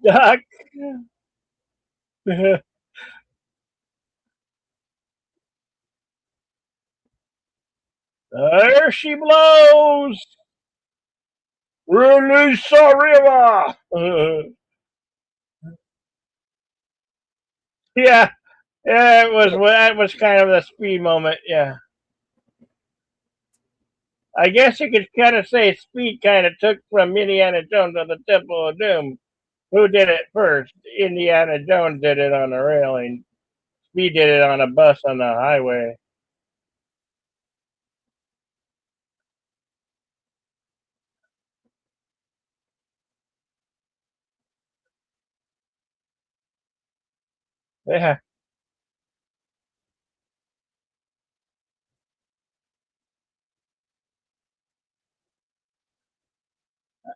Duck. There she blows. Release the river. Yeah, yeah, it was. That was kind of the speed moment. Yeah, I guess you could kind of say speed kind of took from Indiana Jones to the Temple of Doom. Who did it first? Indiana Jones did it on the railing. Speed did it on a bus on the highway. Yeah.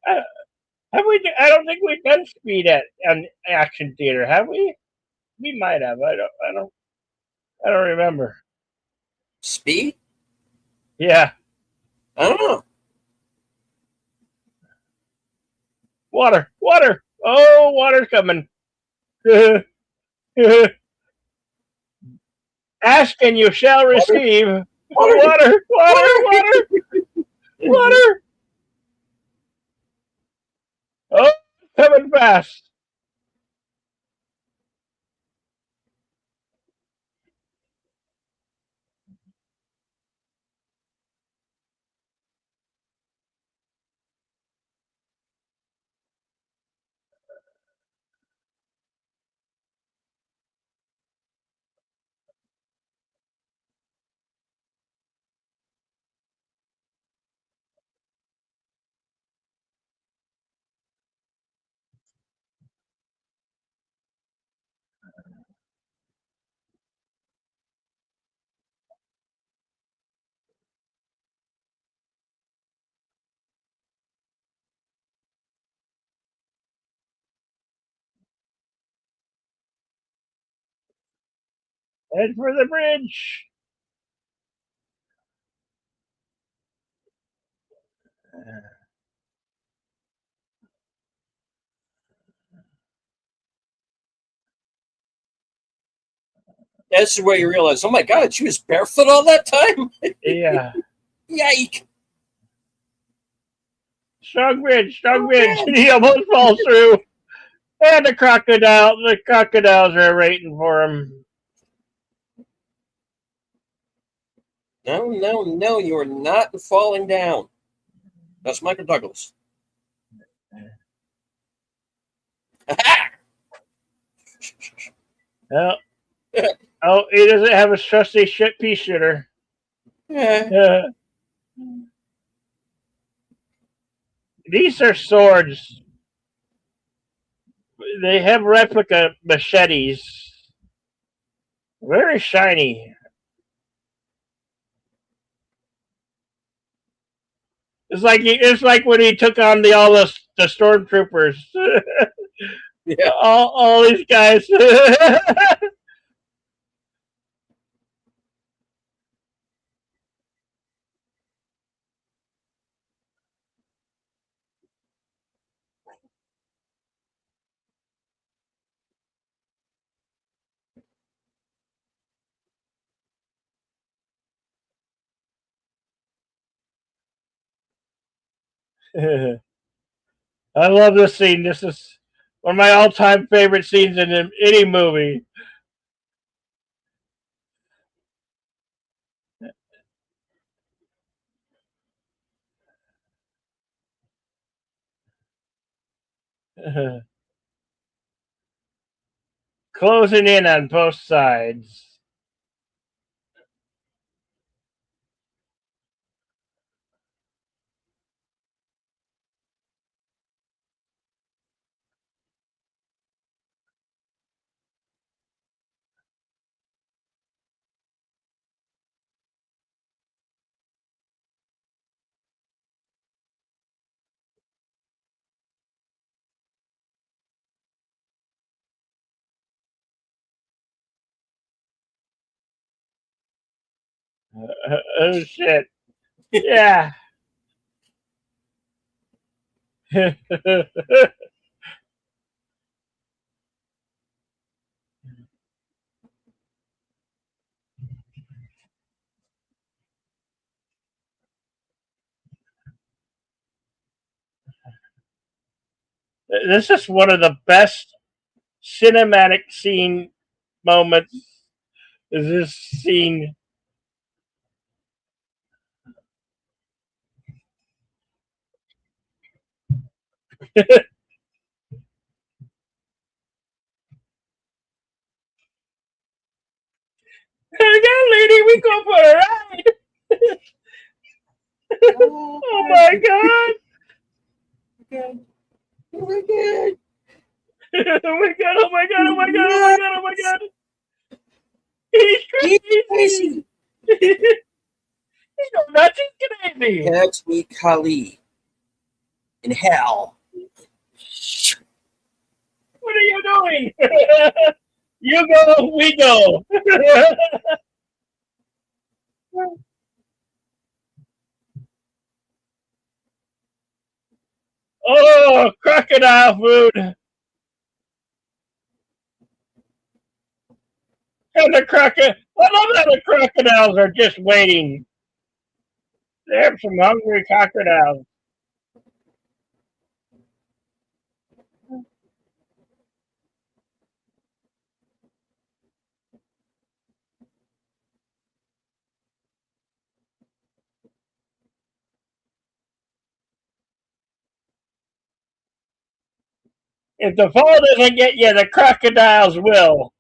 Uh, have we? I don't think we've done speed at an action theater, have we? We might have. I don't. I don't. I don't remember. Speed? Yeah. I don't know. Water. Water. Oh, water's coming. Ask and you shall Water, receive. water, Water. Water. Water. water. Water. Oh, coming fast. Head for the bridge. That's where you realize, oh my God, she was barefoot all that time? Yeah. Yike. Strong bridge. Strong Oh, bridge. man. He almost falls through. And the crocodile. The crocodiles are waiting for him. No, no, no, you are not falling down. That's Michael Douglas. Oh, oh, he doesn't have a trusty shit pea shooter. These are swords. They have replica machetes. Very shiny. It's like when he took on all the stormtroopers. Yeah. all these guys. I love this scene. This is one of my all-time favorite scenes in any movie. Closing in on both sides. Oh shit! Yeah. This is one of the best cinematic scene moments. Is this scene? Hey, go, lady, we go for a ride. Oh, Oh my god! good. We're good. Oh my god! Oh my god! Oh my god! Oh my god! Oh my Yes. god! He's He's crazy. crazy. He's going nuts. He's crazy. Catch me, Kali, in hell. What are you doing? You go, we go. Oh, crocodile food. And the crocodile. I love how the crocodiles are just waiting. There's some hungry crocodiles. If the fall doesn't get you, the crocodiles will.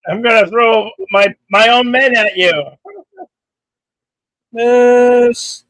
I'm gonna throw my own men at you. Yes.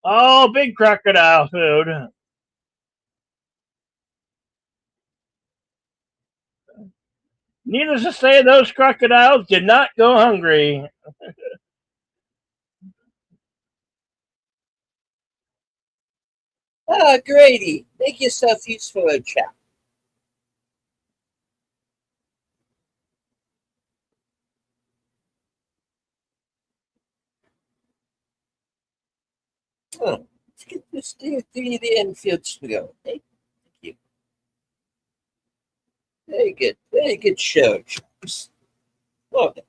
Oh, big crocodile food. Needless to say, those crocodiles did not go hungry. Ah, Grady, make yourself useful, old chap. Oh, let's get this thing through the infield go. Hey, thank you. Very good show, chaps. Okay.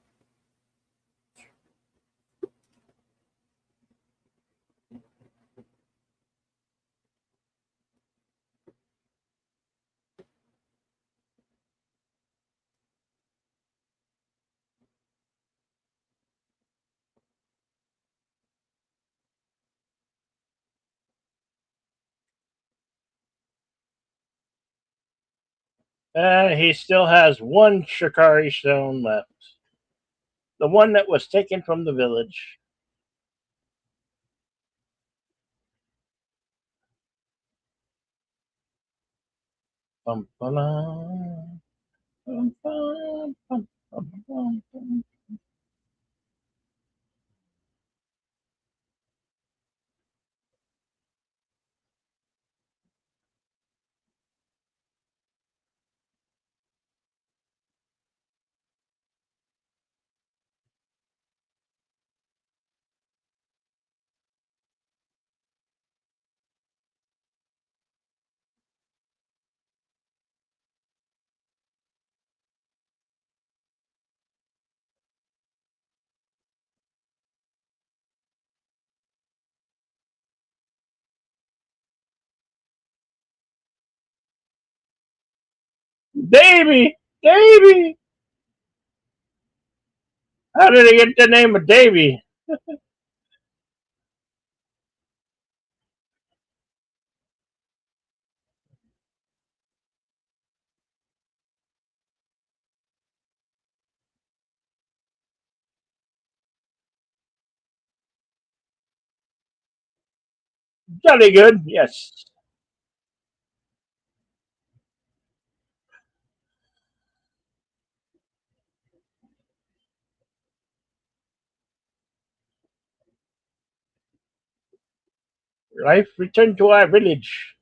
And he still has one Shikari stone left. The one that was taken from the village. Bum, ba-dum, bum, bum, bum, bum, bum, bum. Davy! Davy! How did he get the name of Davy? Jolly good, yes. Life returned to our village.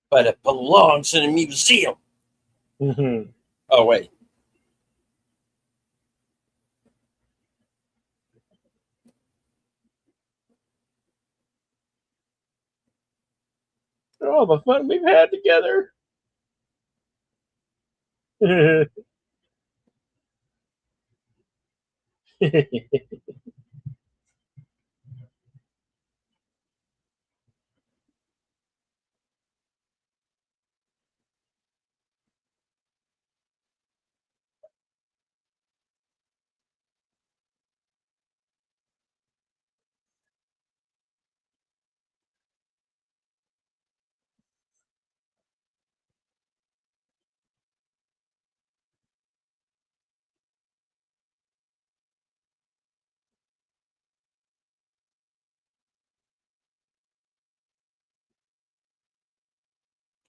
But it belongs in a museum. Mhm. Oh, wait. All the fun we've had together.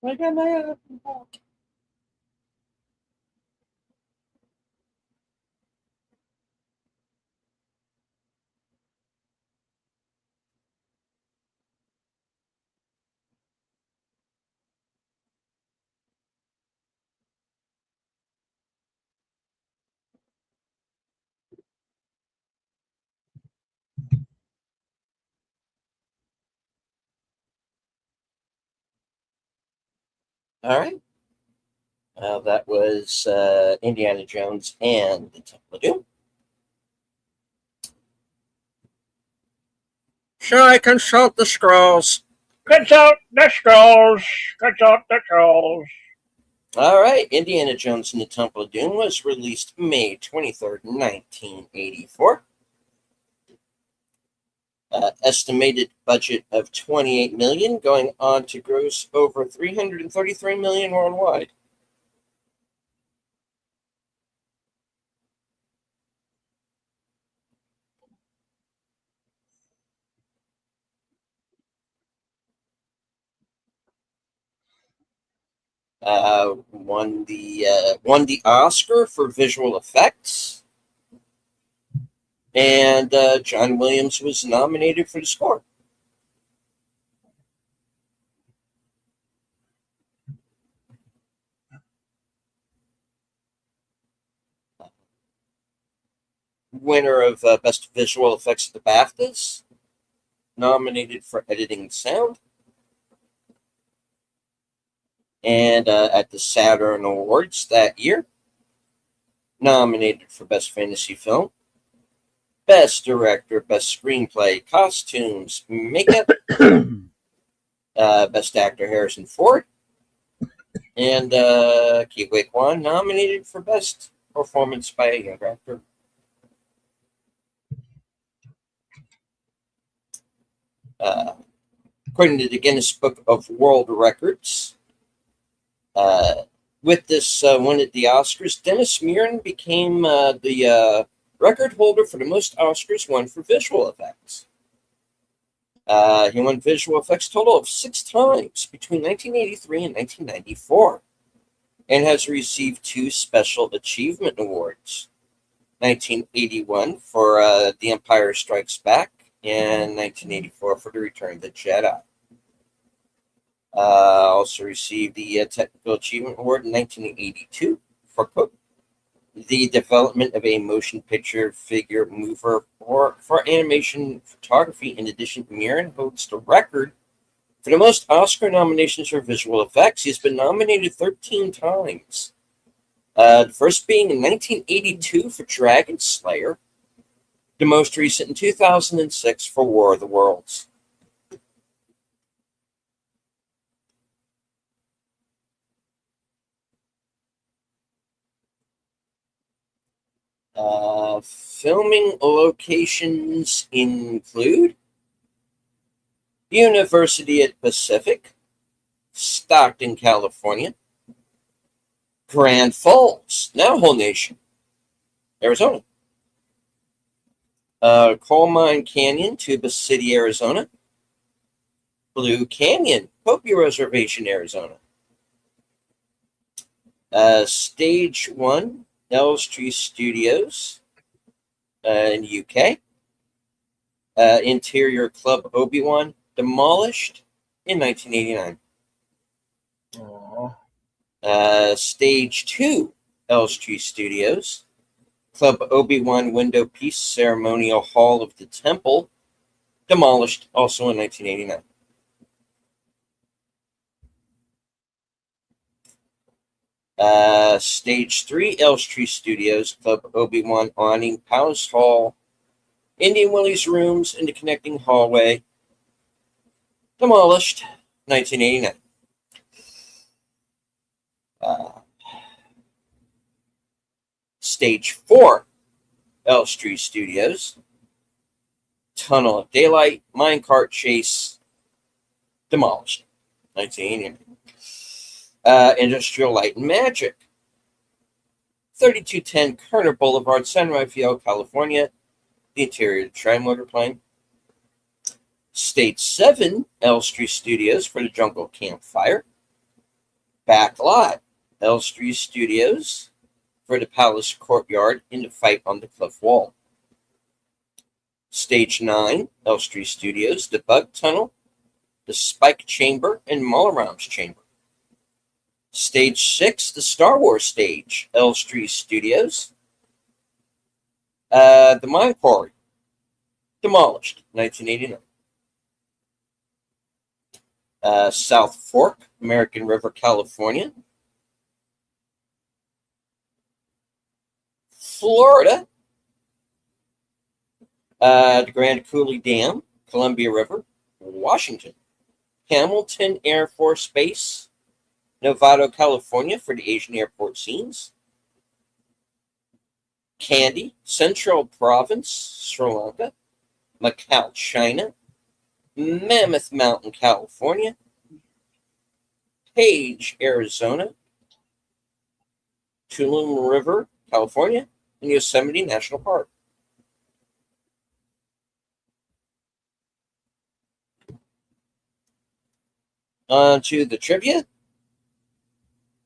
I got my All right. That was Indiana Jones and the Temple of Doom. Shall I consult the scrolls? Consult the scrolls. Consult the scrolls. All right. Indiana Jones and the Temple of Doom was released May 23rd, 1984. Estimated budget of 28 million, going on to gross over 333 million worldwide. Won the Oscar for visual effects, and John Williams was nominated for the score. Winner of best visual effects at the BAFTAs, nominated for editing and sound, and at the Saturn Awards that year, nominated for best fantasy film, Best Director, Best Screenplay, Costumes, Makeup, Best Actor Harrison Ford, and Ki Wei Kwan nominated for Best Performance by a Younger Actor. According to the Guinness Book of World Records, with this win at the Oscars, Dennis Muren became the record holder for the most Oscars won for visual effects. He won visual effects total of 6 times between 1983 and 1994, and has received 2 Special Achievement Awards. 1981 for The Empire Strikes Back, and 1984 for The Return of the Jedi. Also received the Technical Achievement Award in 1982 for quote, the development of a motion picture figure mover for animation photography. In addition, Muren holds the record for the most Oscar nominations for visual effects. He's been nominated 13 times. The first being in 1982 for Dragon Slayer, the most recent in 2006 for War of the Worlds. Filming locations include University at Pacific, Stockton, California, Grand Falls, now whole nation, Arizona, Coal Mine Canyon, Tuba City, Arizona, Blue Canyon, Hopi Reservation, Arizona, Stage 1, Elstree Studios in UK, Interior Club Obi-Wan, demolished in 1989. Stage 2, Elstree Studios, Club Obi-Wan Window Piece Ceremonial Hall of the Temple, demolished also in 1989. Stage 3, Elstree Studios, Club Obi-Wan Awning, Palace Hall, Indian Willie's Rooms, and the connecting hallway, demolished 1989. Stage 4, Elstree Studios, Tunnel of Daylight, Minecart Chase, demolished 1989. Industrial Light and Magic, 3210 Kerner Boulevard, San Rafael, California, the interior of the tri-motor plane. Stage 7, Elstree Studios for the Jungle Campfire. Backlot, Elstree Studios for the Palace Courtyard in the Fight on the Cliff Wall. Stage 9, Elstree Studios, the Bug Tunnel, the Spike Chamber, and Mulleram's Chamber. Stage 6, the Star Wars stage, Elstree Studios. The Mine Quarry, demolished, 1989. South Fork, American River, California. Florida, the Grand Coulee Dam, Columbia River, Washington. Hamilton Air Force Base, Novato, California for the Asian airport scenes. Kandy, Central Province, Sri Lanka. Macau, China. Mammoth Mountain, California. Page, Arizona. Tulum River, California. And Yosemite National Park. On to the trivia.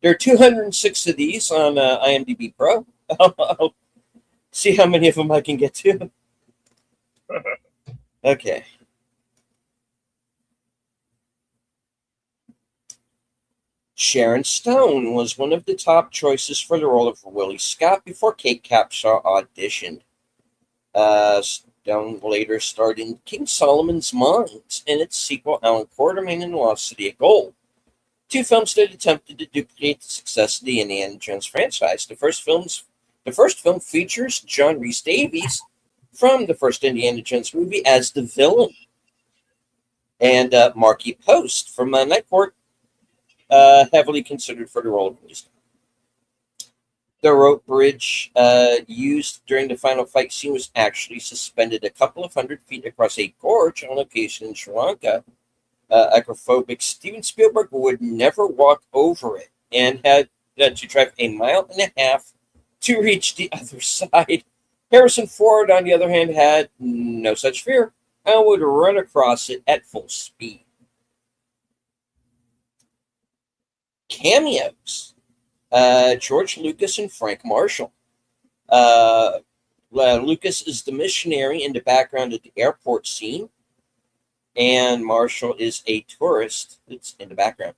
There are 206 of these on IMDb Pro. I'll see how many of them I can get to. Okay. Sharon Stone was one of the top choices for the role of Willie Scott before Kate Capshaw auditioned. Stone later starred in King Solomon's Mines and its sequel, Alan Quartermain and the Lost City of Gold. 2 films that attempted to duplicate the success of the Indiana Jones franchise. The first film features John Rhys Davies from the first Indiana Jones movie as the villain. And Marky Post from Night Court, heavily considered for the role of Wisdom. The rope bridge used during the final fight scene was actually suspended a couple of 100 feet across a gorge on location in Sri Lanka. Acrophobic Steven Spielberg would never walk over it and had to drive a mile and a half to reach the other side. Harrison Ford, on the other hand, had no such fear and would run across it at full speed. Cameos. George Lucas and Frank Marshall. Lucas is the missionary in the background of the airport scene, and Marshall is a tourist that's in the background.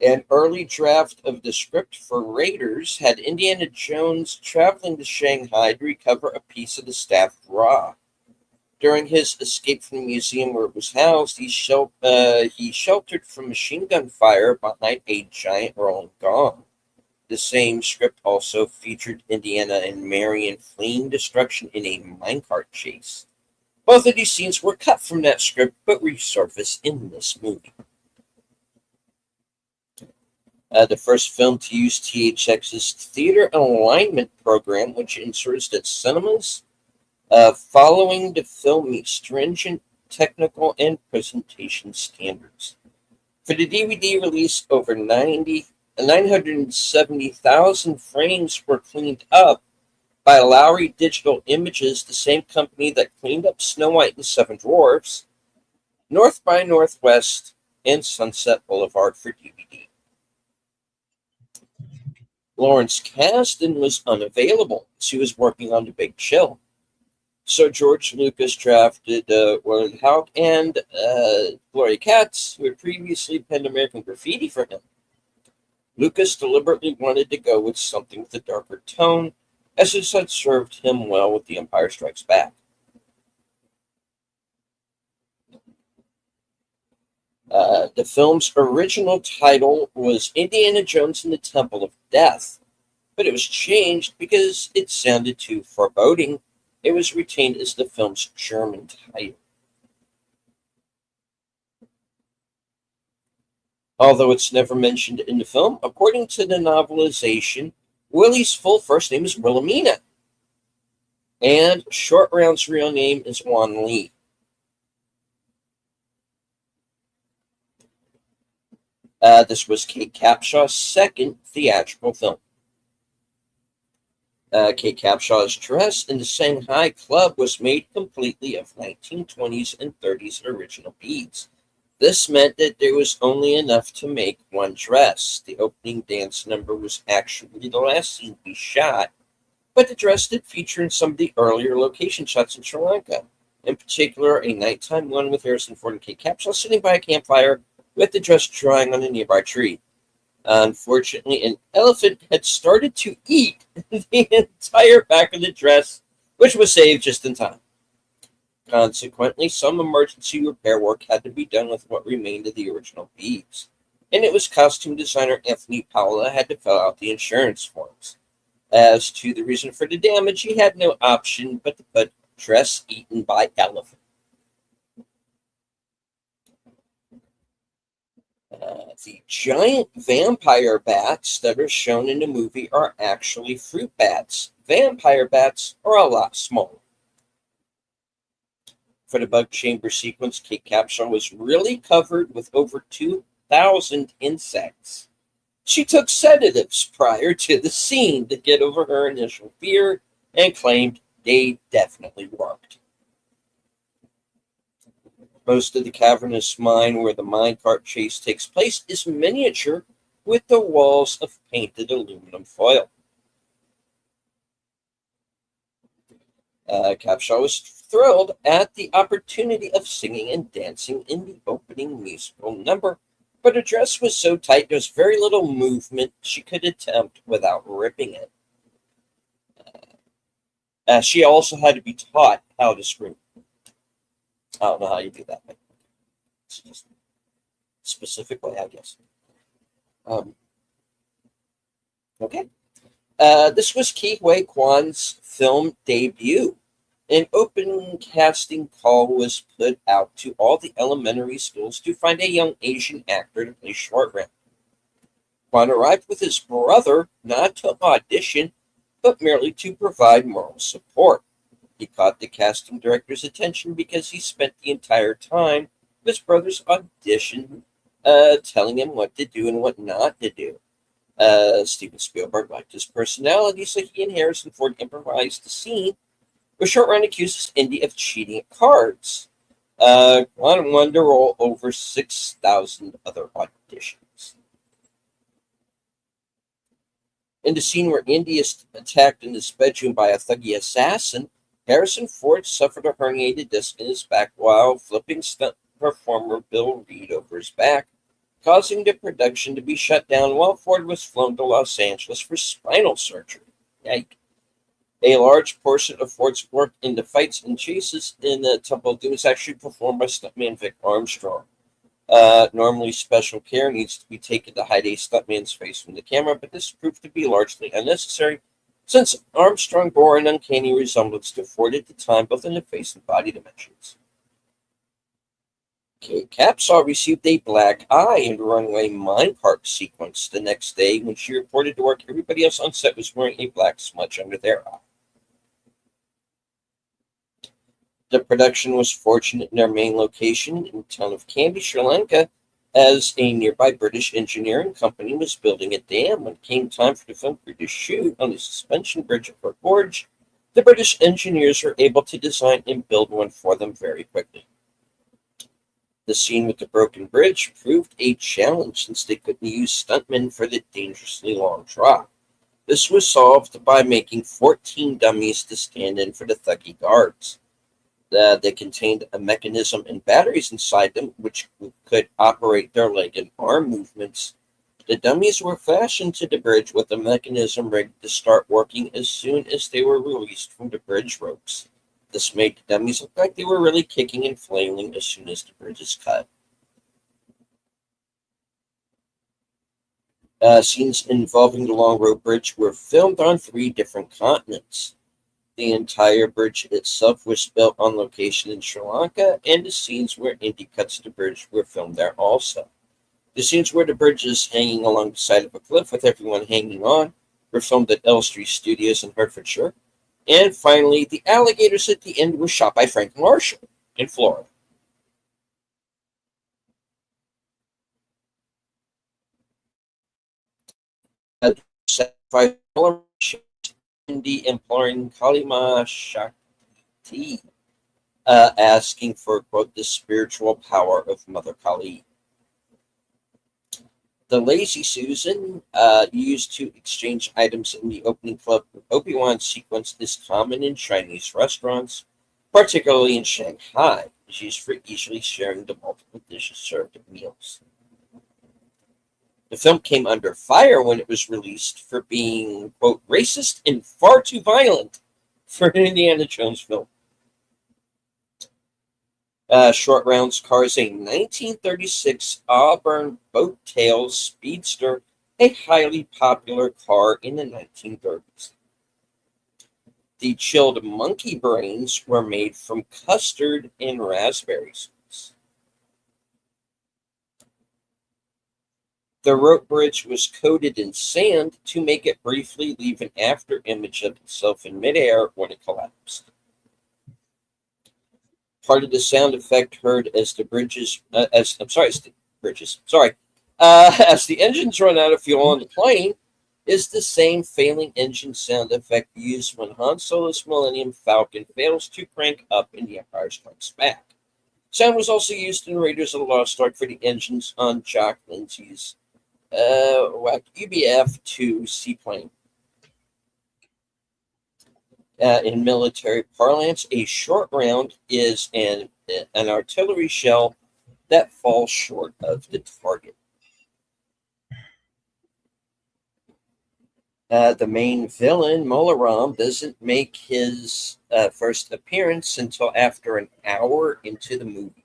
An early draft of the script for Raiders had Indiana Jones traveling to Shanghai to recover a piece of the staffed raw. During his escape from the museum where it was housed, he sheltered from machine gun fire behind a giant rolling gong. The same script also featured Indiana and Marion fleeing destruction in a minecart chase. Both of these scenes were cut from that script but resurfaced in this movie. The first film to use THX's theater alignment program, which ensures that cinemas following the film meet stringent technical and presentation standards. For the DVD release, over 970,000 frames were cleaned up by Lowry Digital Images, the same company that cleaned up Snow White and the Seven Dwarfs, North by Northwest, and Sunset Boulevard for DVD. Lawrence Kasdan was unavailable. She was working on The Big Chill. So George Lucas drafted Warren Houck and Gloria Katz, who had previously penned American Graffiti for him. Lucas deliberately wanted to go with something with a darker tone, as this had served him well with The Empire Strikes Back. The film's original title was Indiana Jones and the Temple of Death, but it was changed because it sounded too foreboding. It was retained as the film's German title. Although it's never mentioned in the film, according to the novelization, Willie's full first name is Wilhelmina, and Short Round's real name is Juan Lee. This was Kate Capshaw's second theatrical film. Kate Capshaw's dress in the Shanghai Club was made completely of 1920s and 30s original beads. This meant that there was only enough to make one dress. The opening dance number was actually the last scene we shot, but the dress did feature in some of the earlier location shots in Sri Lanka. In particular, a nighttime one with Harrison Ford and Kate Capshaw sitting by a campfire with the dress drying on a nearby tree. Unfortunately, an elephant had started to eat the entire back of the dress, which was saved just in time. Consequently, some emergency repair work had to be done with what remained of the original beads, and it was costume designer Anthony Paola had to fill out the insurance forms. As to the reason for the damage, he had no option but to put dress eaten by elephant. The giant vampire bats that are shown in the movie are actually fruit bats. Vampire bats are a lot smaller. For the bug chamber sequence, Kate Capshaw was really covered with over 2,000 insects. She took sedatives prior to the scene to get over her initial fear and claimed they definitely worked. Most of the cavernous mine where the minecart chase takes place is miniature with the walls of painted aluminum foil. Capshaw was thrilled at the opportunity of singing and dancing in the opening musical number, but her dress was so tight there was very little movement she could attempt without ripping it. She also had to be taught how to scream. I don't know how you do that, but it's just a specific way, I guess. Okay. This was Ke Huy Quan's film debut. An open casting call was put out to all the elementary schools to find a young Asian actor to play Short Round. Quan arrived with his brother not to audition, but merely to provide moral support. He caught the casting director's attention because he spent the entire time of his brother's audition telling him what to do and what not to do. Steven Spielberg liked his personality, so he and Harrison Ford improvised the scene where Short Round accuses Indy of cheating at cards. Quan won to roll over 6,000 other auditions. In the scene where Indy is attacked in his bedroom by a thuggy assassin, Harrison Ford suffered a herniated disc in his back while flipping stunt performer Bill Reed over his back, causing the production to be shut down while Ford was flown to Los Angeles for spinal surgery. Yikes. A large portion of Ford's work in the fights and chases in the Temple of Doom is actually performed by stuntman Vic Armstrong. Normally, special care needs to be taken to hide a stuntman's face from the camera, but this proved to be largely unnecessary since Armstrong bore an uncanny resemblance to Ford at the time, both in the face and body dimensions. Kate Capshaw received a black eye in the runway mine park sequence the next day. When she reported to work, everybody else on set was wearing a black smudge under their eye. The production was fortunate in their main location in the town of Kandy, Sri Lanka, as a nearby British engineering company was building a dam. When it came time for the film crew to shoot on the suspension bridge at Port Gorge, the British engineers were able to design and build one for them very quickly. The scene with the broken bridge proved a challenge since they couldn't use stuntmen for the dangerously long drop. This was solved by making 14 dummies to stand in for the thuggy guards. They contained a mechanism and batteries inside them which could operate their leg and arm movements. The dummies were fastened to the bridge with a mechanism rigged to start working as soon as they were released from the bridge ropes. This made the dummies look like they were really kicking and flailing as soon as the bridge is cut. Scenes involving the Long Road Bridge were filmed on 3 different continents. The entire bridge itself was built on location in Sri Lanka, and the scenes where Indy cuts the bridge were filmed there also. The scenes where the bridge is hanging along the side of a cliff with everyone hanging on were filmed at Elstree Studios in Hertfordshire. And finally, the alligators at the end were shot by Frank Marshall in Florida. Indy imploring Kalima Shakti, asking for, quote, the spiritual power of Mother Kali. The Lazy Susan, used to exchange items in the opening club Obi-Wan sequence, is common in Chinese restaurants, particularly in Shanghai. It's used for easily sharing the multiple dishes served at meals. The film came under fire when it was released for being, quote, racist and far too violent for an Indiana Jones film. Short Round's car is a 1936 Auburn Boat-Tail Speedster, a highly popular car in the 1930s. The chilled monkey brains were made from custard and raspberries. The rope bridge was coated in sand to make it briefly leave an after image of itself in midair when it collapsed. Part of the sound effect heard as the as the engines run out of fuel on the plane is the same failing engine sound effect used when Han Solo's Millennium Falcon fails to crank up in The Empire Strikes Back. Sound was also used in Raiders of the Lost Ark for the engines on Jock Lindsay's UBF-2 seaplane. In military parlance, a short round is an artillery shell that falls short of the target. The main villain, Molaram, doesn't make his first appearance until after an hour into the movie.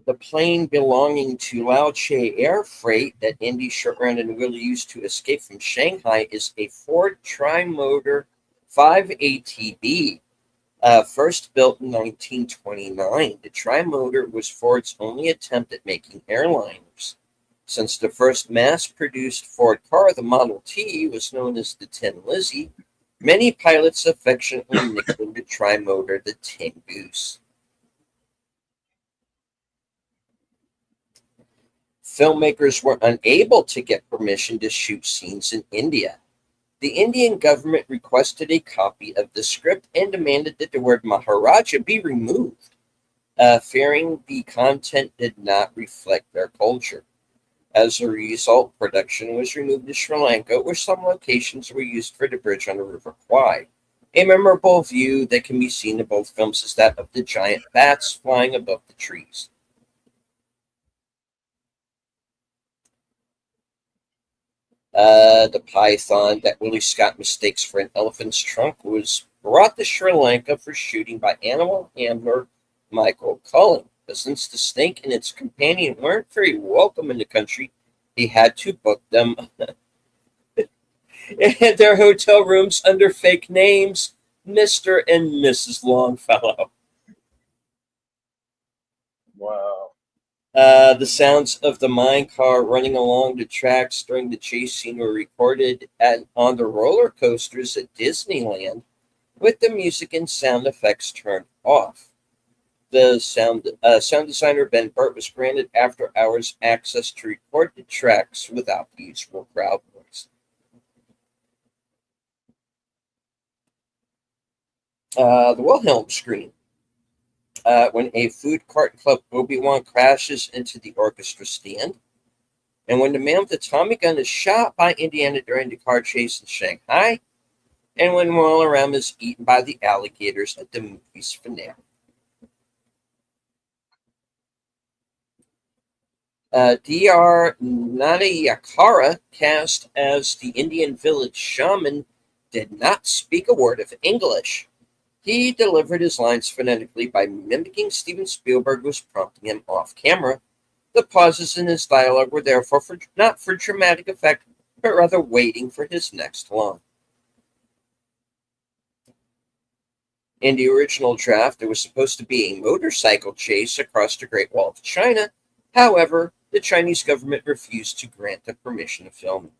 The plane belonging to Lao Che Air Freight that Indy, Sherbrand, and Will used to escape from Shanghai is a Ford Trimotor 5ATB, first built in 1929. The Trimotor was Ford's only attempt at making airliners. Since the first mass-produced Ford car, the Model T, was known as the Tin Lizzie, many pilots affectionately nicknamed the Trimotor the Tin Goose. Filmmakers were unable to get permission to shoot scenes in India. The Indian government requested a copy of the script and demanded that the word Maharaja be removed, fearing the content did not reflect their culture. As a result, production was removed to Sri Lanka, where some locations were used for the bridge on the River Kwai. A memorable view that can be seen in both films is that of the giant bats flying above the trees. The python that Willie Scott mistakes for an elephant's trunk was brought to Sri Lanka for shooting by animal handler Michael Cullen. But since the snake and its companion weren't very welcome in the country, he had to book them in their hotel rooms under fake names, Mr. and Mrs. Longfellow. Wow. The sounds of the mine car running along the tracks during the chase scene were recorded on the roller coasters at Disneyland, with the music and sound effects turned off. The sound designer Ben Burt was granted after-hours access to record the tracks without the usual crowd noise. The Wilhelm scream. When a food cart club Obi-Wan crashes into the orchestra stand, and when the man with the Tommy gun is shot by Indiana during the car chase in Shanghai, and when Ram is eaten by the alligators at the movie's finale. Dr. Nanayakara, cast as the Indian village shaman, did not speak a word of English. He delivered his lines phonetically by mimicking Steven Spielberg was prompting him off camera. The pauses in his dialogue were therefore not for dramatic effect, but rather waiting for his next line. In the original draft, there was supposed to be a motorcycle chase across the Great Wall of China. However, the Chinese government refused to grant the permission to film.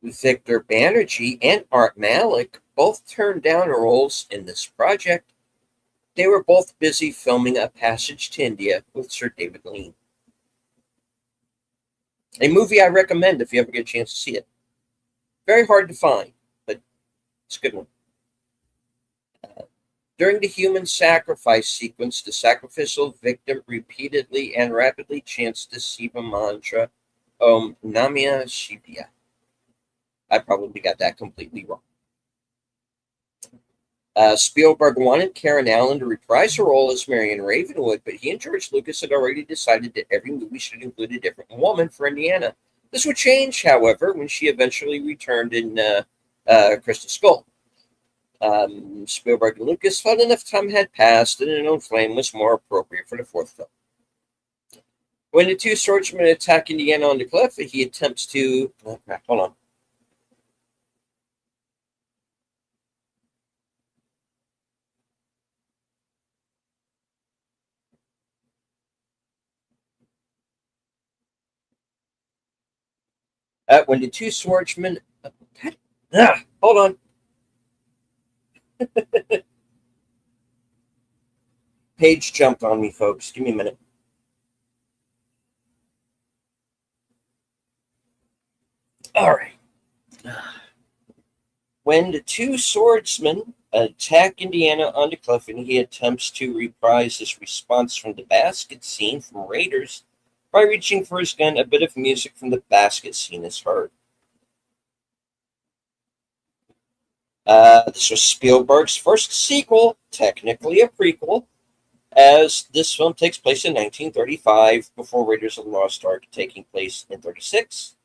Victor Banerjee and Art Malik both turned down roles in this project. They were both busy filming A Passage to India with Sir David Lean. A movie I recommend if you ever get a chance to see it. Very hard to find, but it's a good one. During the human sacrifice sequence, the sacrificial victim repeatedly and rapidly chants the Shiva mantra, Om Namah Shivaya. I probably got that completely wrong. Spielberg wanted Karen Allen to reprise her role as Marion Ravenwood, but he and George Lucas had already decided that every movie should include a different woman for Indiana. This would change, however, when she eventually returned in Crystal Skull. Spielberg and Lucas felt enough time had passed and an own flame was more appropriate for the fourth film. When the two swordsmen attack Indiana on the cliff, he attempts to... Oh, crap, hold on. When the two swordsmen... hold on. Page jumped on me, folks. Give me a minute. All right. When the two swordsmen attack Indiana on the cliff and he attempts to reprise his response from the basket scene from Raiders, by reaching for his gun, a bit of music from the basket scene is heard. This was Spielberg's first sequel, technically a prequel, as this film takes place in 1935, before Raiders of the Lost Ark taking place in 36,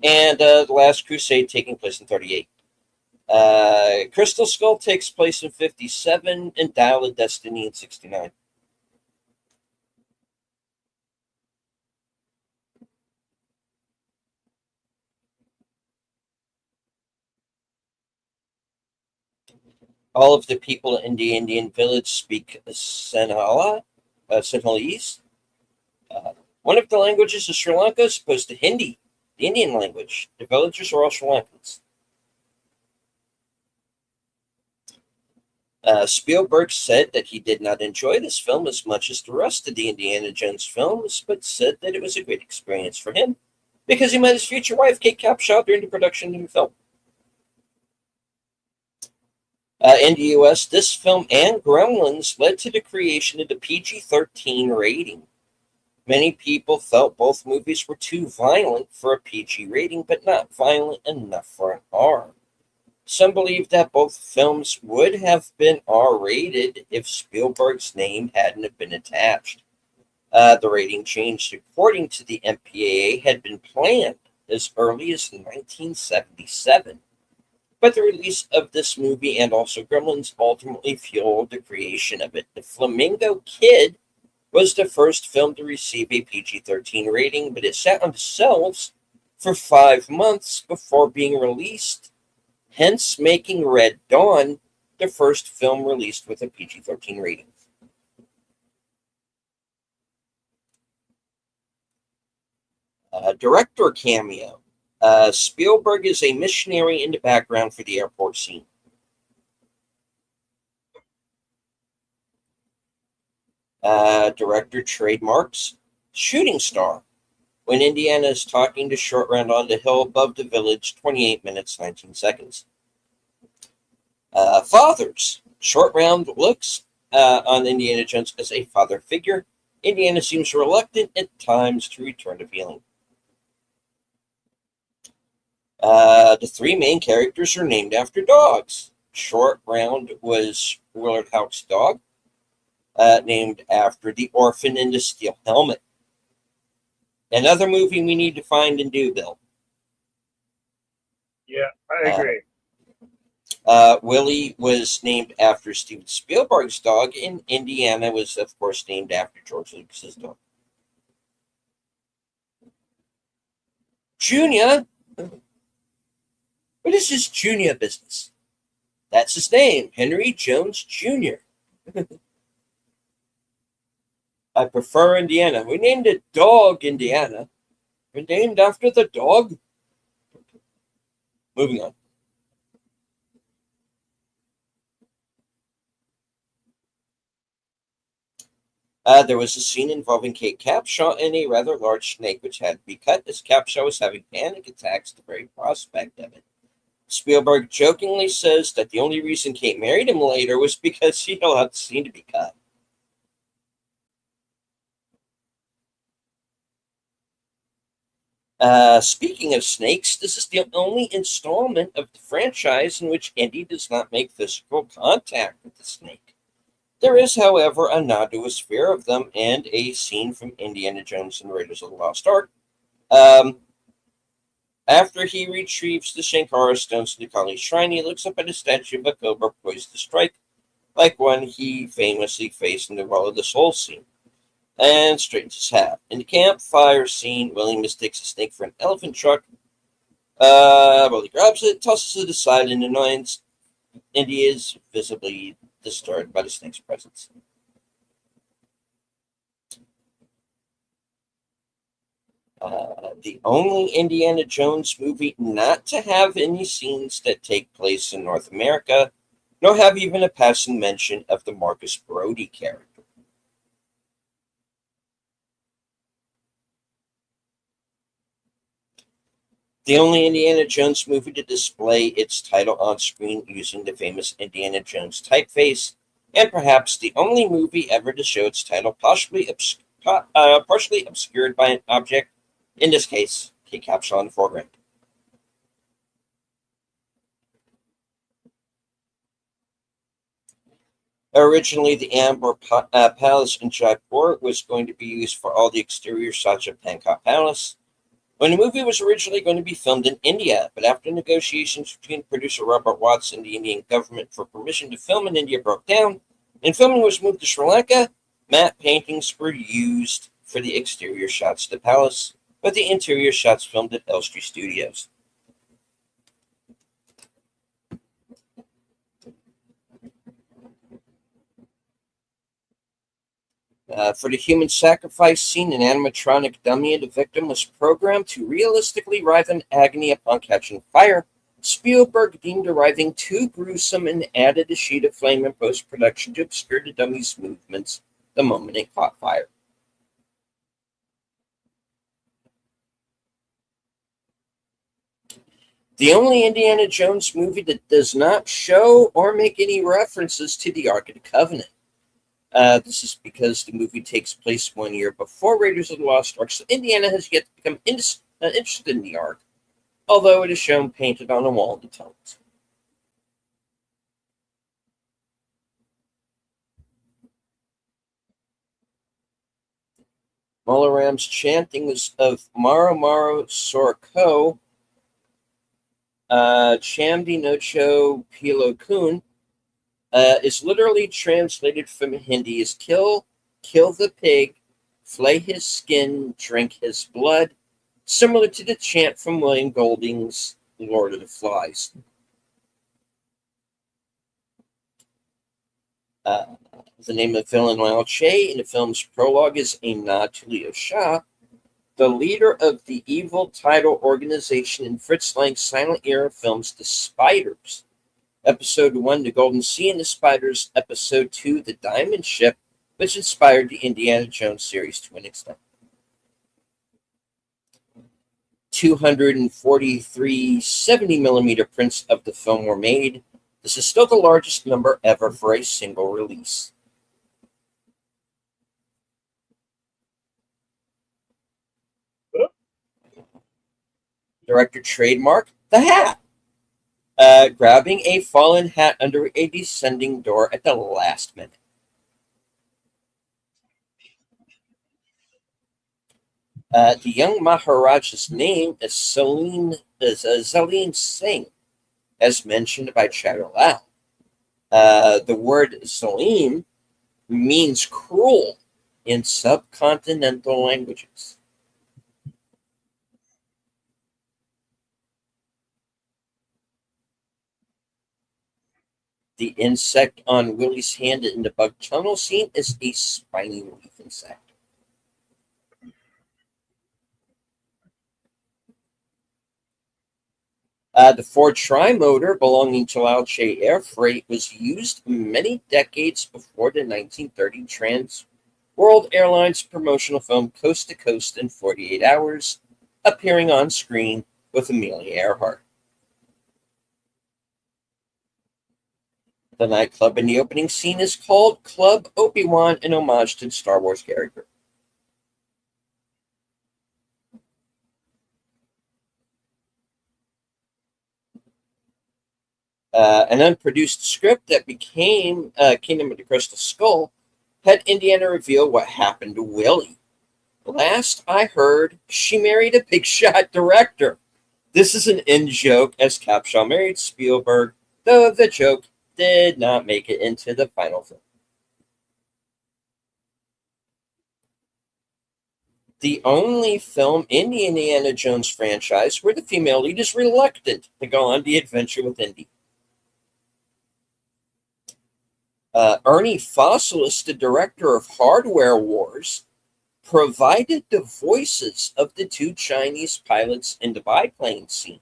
and The Last Crusade taking place in 38. Crystal Skull takes place in 57 and Dial of Destiny in 69. All of the people in the Indian village speak Sinhalese. One of the languages of Sri Lanka is opposed to Hindi, the Indian language. The villagers are all Sri Lankans. Spielberg said that he did not enjoy this film as much as the rest of the Indiana Jones films, but said that it was a great experience for him because he met his future wife, Kate Capshaw, during the production of the film. In the US, this film and Gremlins led to the creation of the PG-13 rating. Many people felt both movies were too violent for a PG rating, but not violent enough for an R. Some believe that both films would have been R-rated if Spielberg's name hadn't been attached. The rating change, according to the MPAA, had been planned as early as 1977. But the release of this movie and also Gremlins ultimately fueled the creation of it. The Flamingo Kid was the first film to receive a PG-13 rating, but it sat on the shelves for 5 months before being released, hence making Red Dawn the first film released with a PG-13 rating. Director cameo. Spielberg is a missionary in the background for the airport scene. Director trademarks shooting star. When Indiana is talking to Short Round on the hill above the village, 28 minutes, 19 seconds. Fathers. Short Round looks on Indiana Jones as a father figure. Indiana seems reluctant at times to return to feeling. The three main characters are named after dogs. Short Round was Willard Houck's dog, named after the orphan in the steel helmet. Another movie we need to find and do, Bill. Yeah, I agree. Willie was named after Steven Spielberg's dog, and Indiana was, of course, named after George Lucas's dog. Junior? What is this Junior business? That's his name, Henry Jones Jr. I prefer Indiana. We named it Dog Indiana. We're named after the dog. Moving on. There was a scene involving Kate Capshaw and a rather large snake which had to be cut as Capshaw was having panic attacks at the very prospect of it. Spielberg jokingly says that the only reason Kate married him later was because he allowed the scene to be cut. Speaking of snakes, this is the only installment of the franchise in which Indy does not make physical contact with the snake. There is, however, a nod to his fear of them and a scene from Indiana Jones and Raiders of the Lost Ark. After he retrieves the Shankara stones to the Kali shrine, he looks up at a statue of a cobra poised to strike, like one he famously faced in the Well of the Soul scene, and straightens his hat. In the campfire scene, Willie mistakes a snake for an elephant truck. Willie grabs it, tosses it aside in annoyance. Indy is visibly disturbed by the snake's presence. The only Indiana Jones movie not to have any scenes that take place in North America, nor have even a passing mention of the Marcus Brody character. The only Indiana Jones movie to display its title on screen using the famous Indiana Jones typeface, and perhaps the only movie ever to show its title partially obscured by an object, in this case, a capsule in the foreground. Originally, the Amber Palace in Jaipur was going to be used for all the exterior shots of Pankot Palace. When the movie was originally going to be filmed in India, but after negotiations between producer Robert Watts and the Indian government for permission to film in India broke down, and filming was moved to Sri Lanka, matte paintings were used for the exterior shots of the palace, but the interior shots filmed at Elstree Studios. For the human sacrifice scene, an animatronic dummy of the victim was programmed to realistically writhe in agony upon catching fire. Spielberg deemed the writhing too gruesome and added a sheet of flame in post-production to obscure the dummy's movements the moment it caught fire. The only Indiana Jones movie that does not show or make any references to the Ark of the Covenant. This is because the movie takes place 1 year before Raiders of the Lost Ark, so Indiana has yet to become interested in the Ark, although it is shown painted on a wall in the tunnels. Molaram's chanting of Maro Maro Sorko, Chamdi Nocho Pilokun, is literally translated from Hindi as kill the pig, flay his skin, drink his blood, similar to the chant from William Golding's Lord of the Flies. The name of villain Lao Che in the film's prologue is a nod to Leo Shah, the leader of the evil title organization in Fritz Lang's silent era films The Spiders. Episode 1, The Golden Sea and the Spiders. Episode 2, The Diamond Ship, which inspired the Indiana Jones series to an extent. 243 70mm prints of the film were made. This is still the largest number ever for a single release. Director trademark, the hat. Grabbing a fallen hat under a descending door at the last minute. The young Maharaja's name is Zaleen Singh, as mentioned by Chatterlal. The word Zaleen means cruel in subcontinental languages. The insect on Willie's hand in the bug tunnel scene is a spiny leaf insect. The Ford Tri-Motor belonging to Lao Che Air Freight was used many decades before the 1930 Trans World Airlines promotional film Coast to Coast in 48 Hours, appearing on screen with Amelia Earhart. The nightclub in the opening scene is called Club Obi-Wan, in homage to the Star Wars character. An unproduced script that became Kingdom of the Crystal Skull had Indiana reveal what happened to Willie. Last I heard, she married a big shot director. This is an in-joke, as Capshaw married Spielberg, though the joke did not make it into the final film. The only film in the Indiana Jones franchise where the female lead is reluctant to go on the adventure with Indy. Ernie Fossilis, the director of Hardware Wars, provided the voices of the two Chinese pilots in the biplane scene.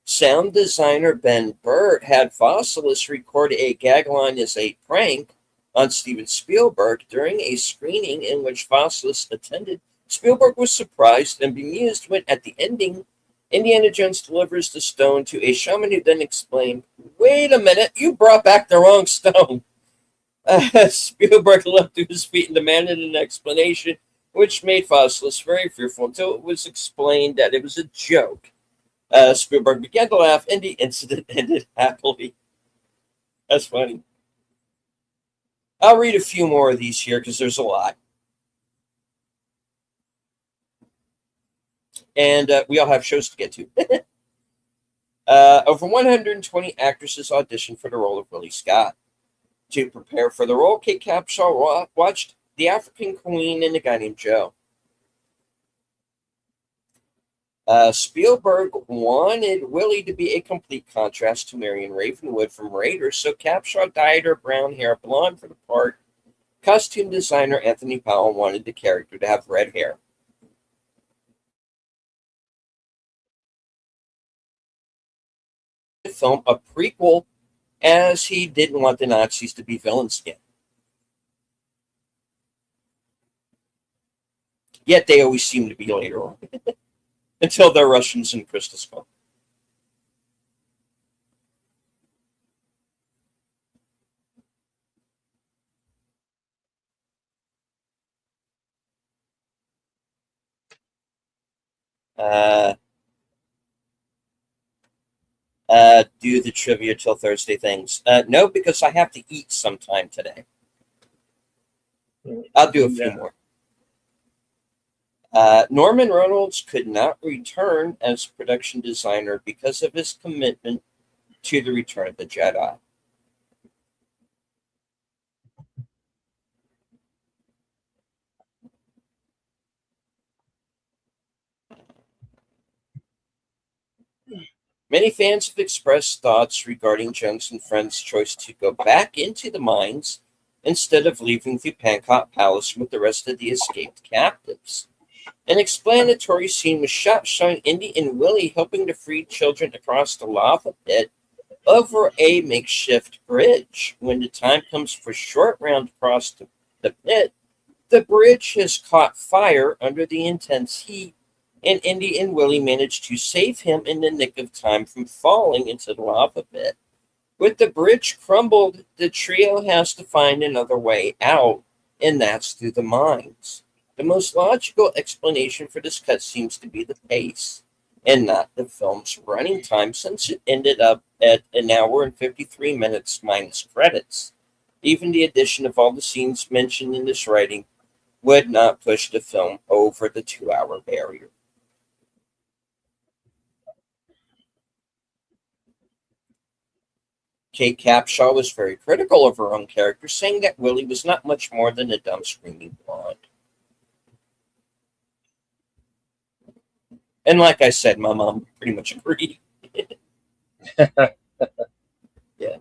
Sound designer Ben Burtt had Fossilis record a gag line as a prank on Steven Spielberg during a screening in which Fossilis attended. Spielberg was surprised and bemused when, at the ending, Indiana Jones delivers the stone to a shaman who then explained, "Wait a minute, you brought back the wrong stone." Spielberg leapt to his feet and demanded an explanation, which made Fossilis very fearful until it was explained that it was a joke. Spielberg began to laugh, and the incident ended happily. That's funny. I'll read a few more of these here because there's a lot. And we all have shows to get to. Over 120 actresses auditioned for the role of Willie Scott. To prepare for the role, Kate Capshaw watched The African Queen and a guy named Joe. Spielberg wanted Willie to be a complete contrast to Marion Ravenwood from Raiders, so Capshaw dyed her brown hair blonde for the part. Costume designer Anthony Powell wanted the character to have red hair. To film a prequel, as he didn't want the Nazis to be villains again. Yet they always seem to be later on. Until they're Russians in Crystal Skull. Do the trivia till Thursday things. No, because I have to eat sometime today. I'll do a few more. Norman Reynolds could not return as production designer because of his commitment to the Return of the Jedi. Many fans have expressed thoughts regarding Jones and Friends' choice to go back into the mines instead of leaving the Pancot Palace with the rest of the escaped captives. An explanatory scene was shot showing Indy and Willie helping to free children across the lava pit over a makeshift bridge. When the time comes for Short Round to cross the pit, the bridge has caught fire under the intense heat, and Indy and Willie manage to save him in the nick of time from falling into the lava pit. With the bridge crumbled, the trio has to find another way out, and that's through the mines. The most logical explanation for this cut seems to be the pace, and not the film's running time, since it ended up at an hour and 53 minutes minus credits. Even the addition of all the scenes mentioned in this writing would not push the film over the 2-hour barrier. Kate Capshaw was very critical of her own character, saying that Willie was not much more than a dumb screaming blonde. And like I said, my mom pretty much agreed. Yeah.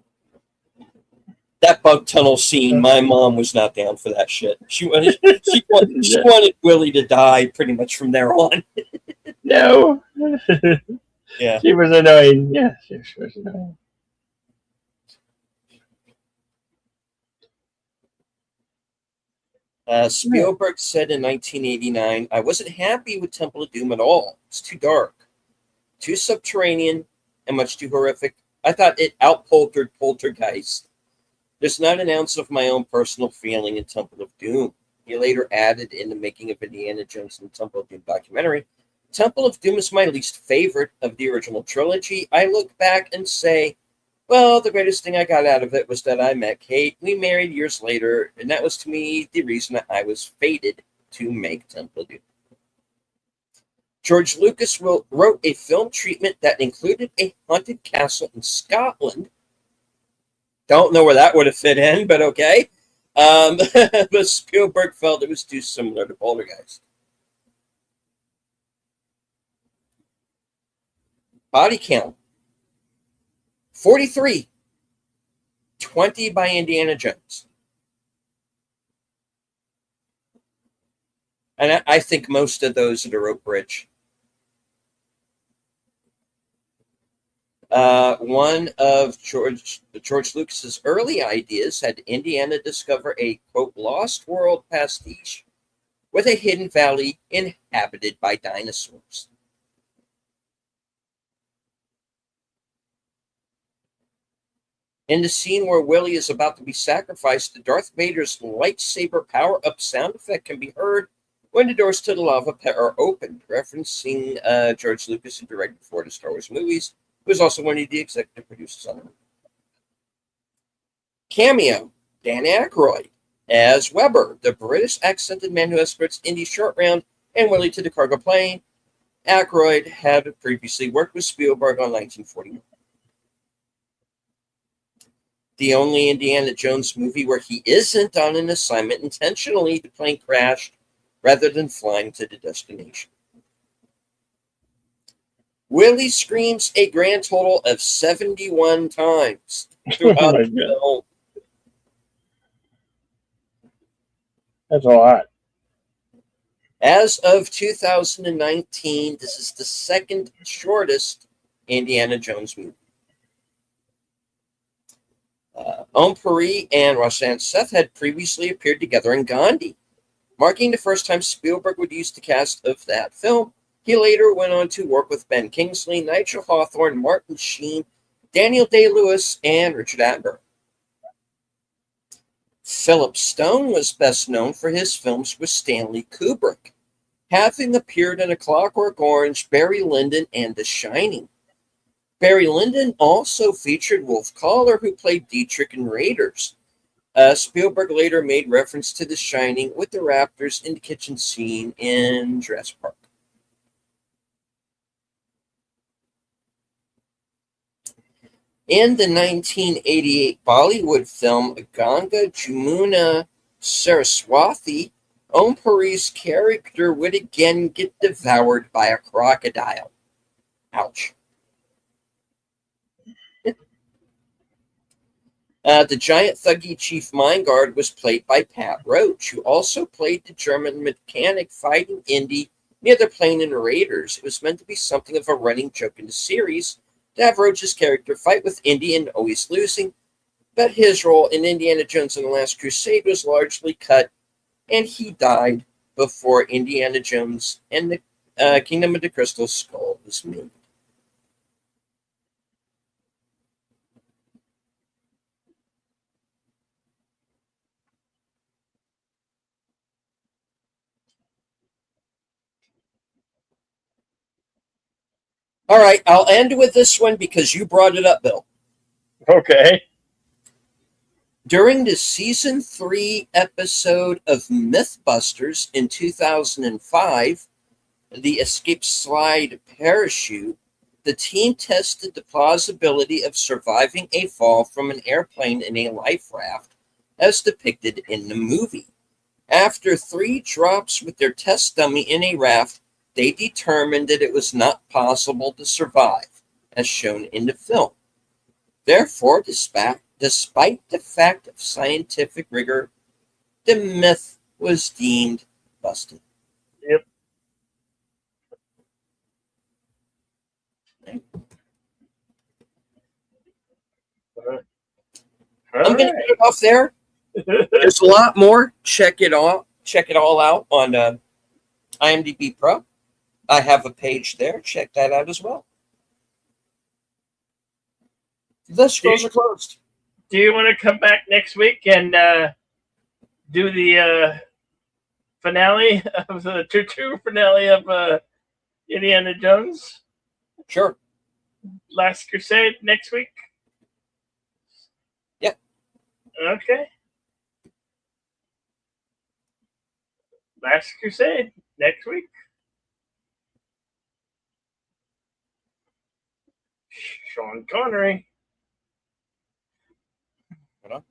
That bug tunnel scene, my mom was not down for that shit. She wanted Willie to die pretty much from there on. No. Yeah. She was annoying. Yeah, she was annoying. Spielberg said in 1989, I wasn't happy with Temple of Doom at all. It's too dark, too subterranean, and much too horrific. I thought it outpoltered Poltergeist. There's not an ounce of my own personal feeling in Temple of Doom. He later added in the making of Indiana Jones and the Temple of Doom documentary, Temple of Doom is my least favorite of the original trilogy. I look back and say, well, the greatest thing I got out of it was that I met Kate. We married years later, and that was to me the reason that I was fated to make Temple of Doom. George Lucas wrote a film treatment that included a haunted castle in Scotland. Don't know where that would have fit in, but okay. But Spielberg felt it was too similar to Poltergeist. Body count 43, 20 by Indiana Jones. And I think most of those are the rope bridge. One of George Lucas's early ideas had Indiana discover a, quote, lost world pastiche with a hidden valley inhabited by dinosaurs. In the scene where Willie is about to be sacrificed, Darth Vader's lightsaber power-up sound effect can be heard when the doors to the lava pit are opened, referencing George Lucas, who directed 4 of the Star Wars movies, who was also one of the executive producers on it. Cameo, Dan Aykroyd as Weber, the British accented man who escorts Indy Short Round and Willie to the cargo plane. Aykroyd had previously worked with Spielberg on 1941. The only Indiana Jones movie where he isn't on an assignment intentionally, the plane crashed rather than flying to the destination. Willie screams a grand total of 71 times Oh throughout my the God. film. That's a lot. As of 2019, this is the second shortest Indiana Jones movie. Om Puri and Roseanne Seth had previously appeared together in Gandhi, marking the first time Spielberg would use the cast of that film. He later went on to work with Ben Kingsley, Nigel Hawthorne, Martin Sheen, Daniel Day-Lewis, and Richard Attenborough. Philip Stone was best known for his films with Stanley Kubrick, having appeared in A Clockwork Orange, Barry Lyndon, and The Shining. Barry Lyndon also featured Wolf Collar, who played Dietrich in Raiders. Spielberg later made reference to The Shining with the raptors in the kitchen scene in Jurassic Park. In the 1988 Bollywood film Ganga Jamuna Saraswati, Om Puri's character would again get devoured by a crocodile. Ouch. The giant thuggy Chief Mindguard was played by Pat Roach, who also played the German mechanic fighting Indy near the plane in Raiders. It was meant to be something of a running joke in the series to have Roach's character fight with Indy and always losing, but his role in Indiana Jones and the Last Crusade was largely cut, and he died before Indiana Jones and the Kingdom of the Crystal Skull was made. All right, I'll end with this one because you brought it up, Bill. Okay. During the season 3 episode of Mythbusters in 2005, the Escape Slide Parachute, the team tested the plausibility of surviving a fall from an airplane in a life raft, as depicted in the movie. After 3 drops with their test dummy in a raft, they determined that it was not possible to survive, as shown in the film. Therefore, despite the fact of scientific rigor, the myth was deemed busted. Yep. I'm going to get it off there. There's a lot more. Check it all out on IMDb Pro. I have a page there. Check that out as well. The scrolls are closed. Do you want to come back next week and do the finale of the true finale of Indiana Jones? Sure. Last Crusade next week? Yep. Okay. Last Crusade next week. Sean Connery. Hold on.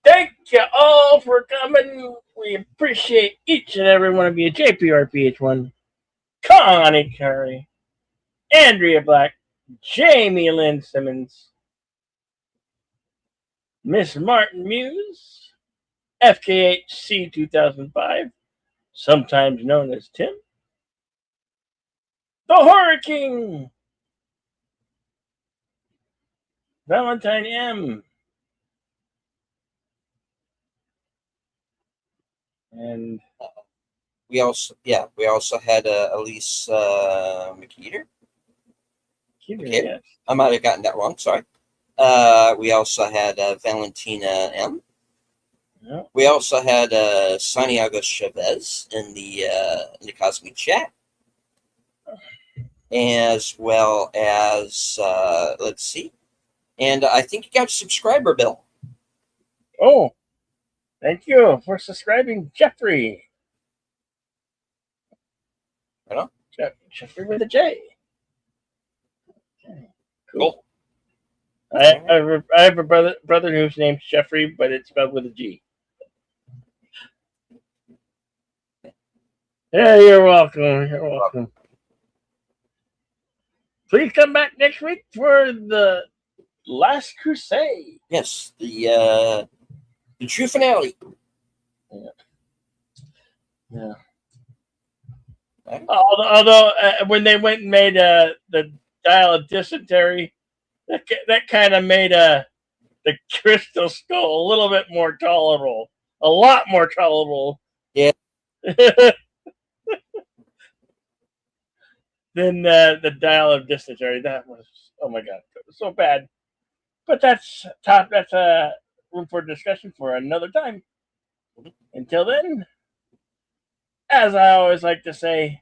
Thank you all for coming. We appreciate each and every one of you. JPRPH1, Connie Curry, Andrea Black, Jamie Lynn Simmons, Miss Martin Muse, FKHC 2005, sometimes known as Tim, the Horror King, Valentine M, and we also had Elise McKeeter. yes. I might have gotten that wrong. Sorry. We also had Valentina M. Yeah. We also had Santiago Chavez in the Cosmic Chat, as well as let's see, and I think you got a subscriber, Bill. Oh, thank you for subscribing, Jeffrey. Right on. Jeffrey with a J. Okay, Cool. I have a brother whose name's Jeffrey, but it's spelled with a G. Yeah, you're welcome. You're welcome. Please come back next week for the Last Crusade. Yes, the true finale. Yeah. Right. Although when they went and made the Dial of Dysentery, that kind of made the Crystal Skull a little bit more tolerable, a lot more tolerable. Yeah. Than the Dial of Dysentery. That was, oh my god, it was so bad. But that's top. That's a room for discussion for another time. Until then, as I always like to say,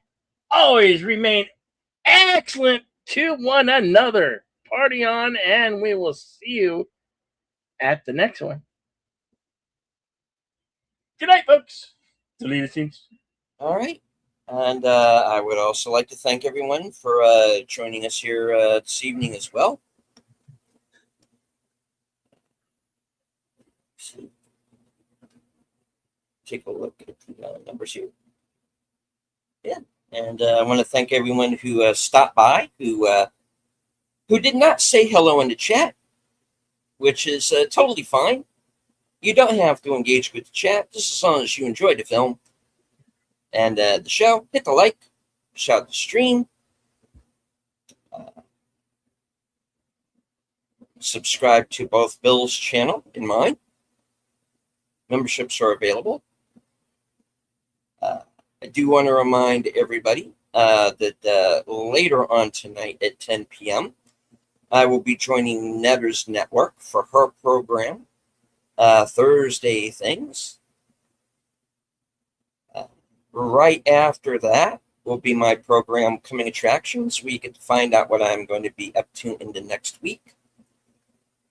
always remain excellent to one another. Party on, and we will see you at the next one. Good night, folks. Delete scenes. All right. And I would also like to thank everyone for joining us here this evening as well. Take a look at the numbers here. Yeah. And I want to thank everyone who stopped by, who did not say hello in the chat, which is totally fine. You don't have to engage with the chat, just as long as you enjoyed the film and the show. Hit the like, shout the stream, subscribe to both Bill's channel and mine. Memberships are available. I do want to remind everybody that later on tonight at 10 p.m., I will be joining Netter's Network for her program, Thursday Things. Right after that will be my program, Coming Attractions, where you get to find out what I'm going to be up to in the next week.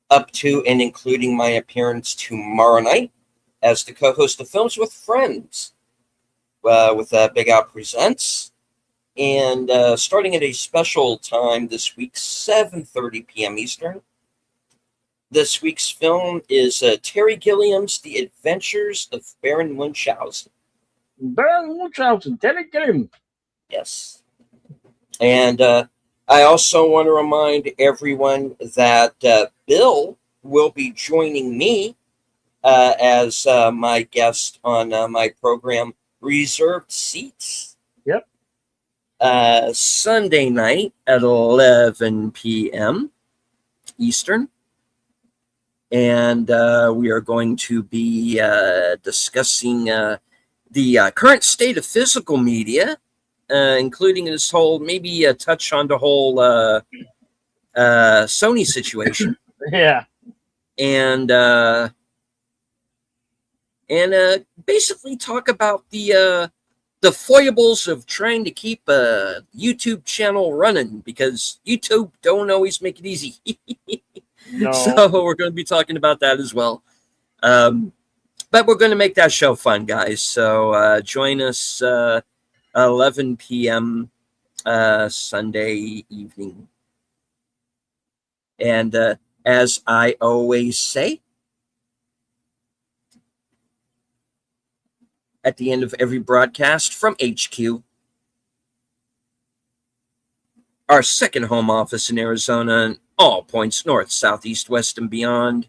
Up to and including my appearance tomorrow night as the co-host of Films with Friends with Big Al Presents. And starting at a special time this week, 7:30 p.m. Eastern. This week's film is Terry Gilliam's The Adventures of Baron Munchausen. Baron Munchausen, Terry Gilliam. Yes. And I also want to remind everyone that Bill will be joining me as my guest on my program, Reserved Seats. Yep. Sunday night at 11 p.m. Eastern. And we are going to be discussing the current state of physical media, including this whole, maybe a touch on the whole Sony situation. Yeah. And basically talk about the foibles of trying to keep a YouTube channel running, because YouTube don't always make it easy. No. So we're going to be talking about that as well. But we're going to make that show fun, guys. So join us 11 p.m. Sunday evening. And as I always say, at the end of every broadcast from HQ, our second home office in Arizona and all points north, south, east, west, and beyond.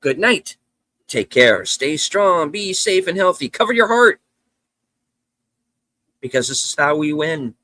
Good night. Take care. Stay strong. Be safe and healthy. Cover your heart, because this is how we win.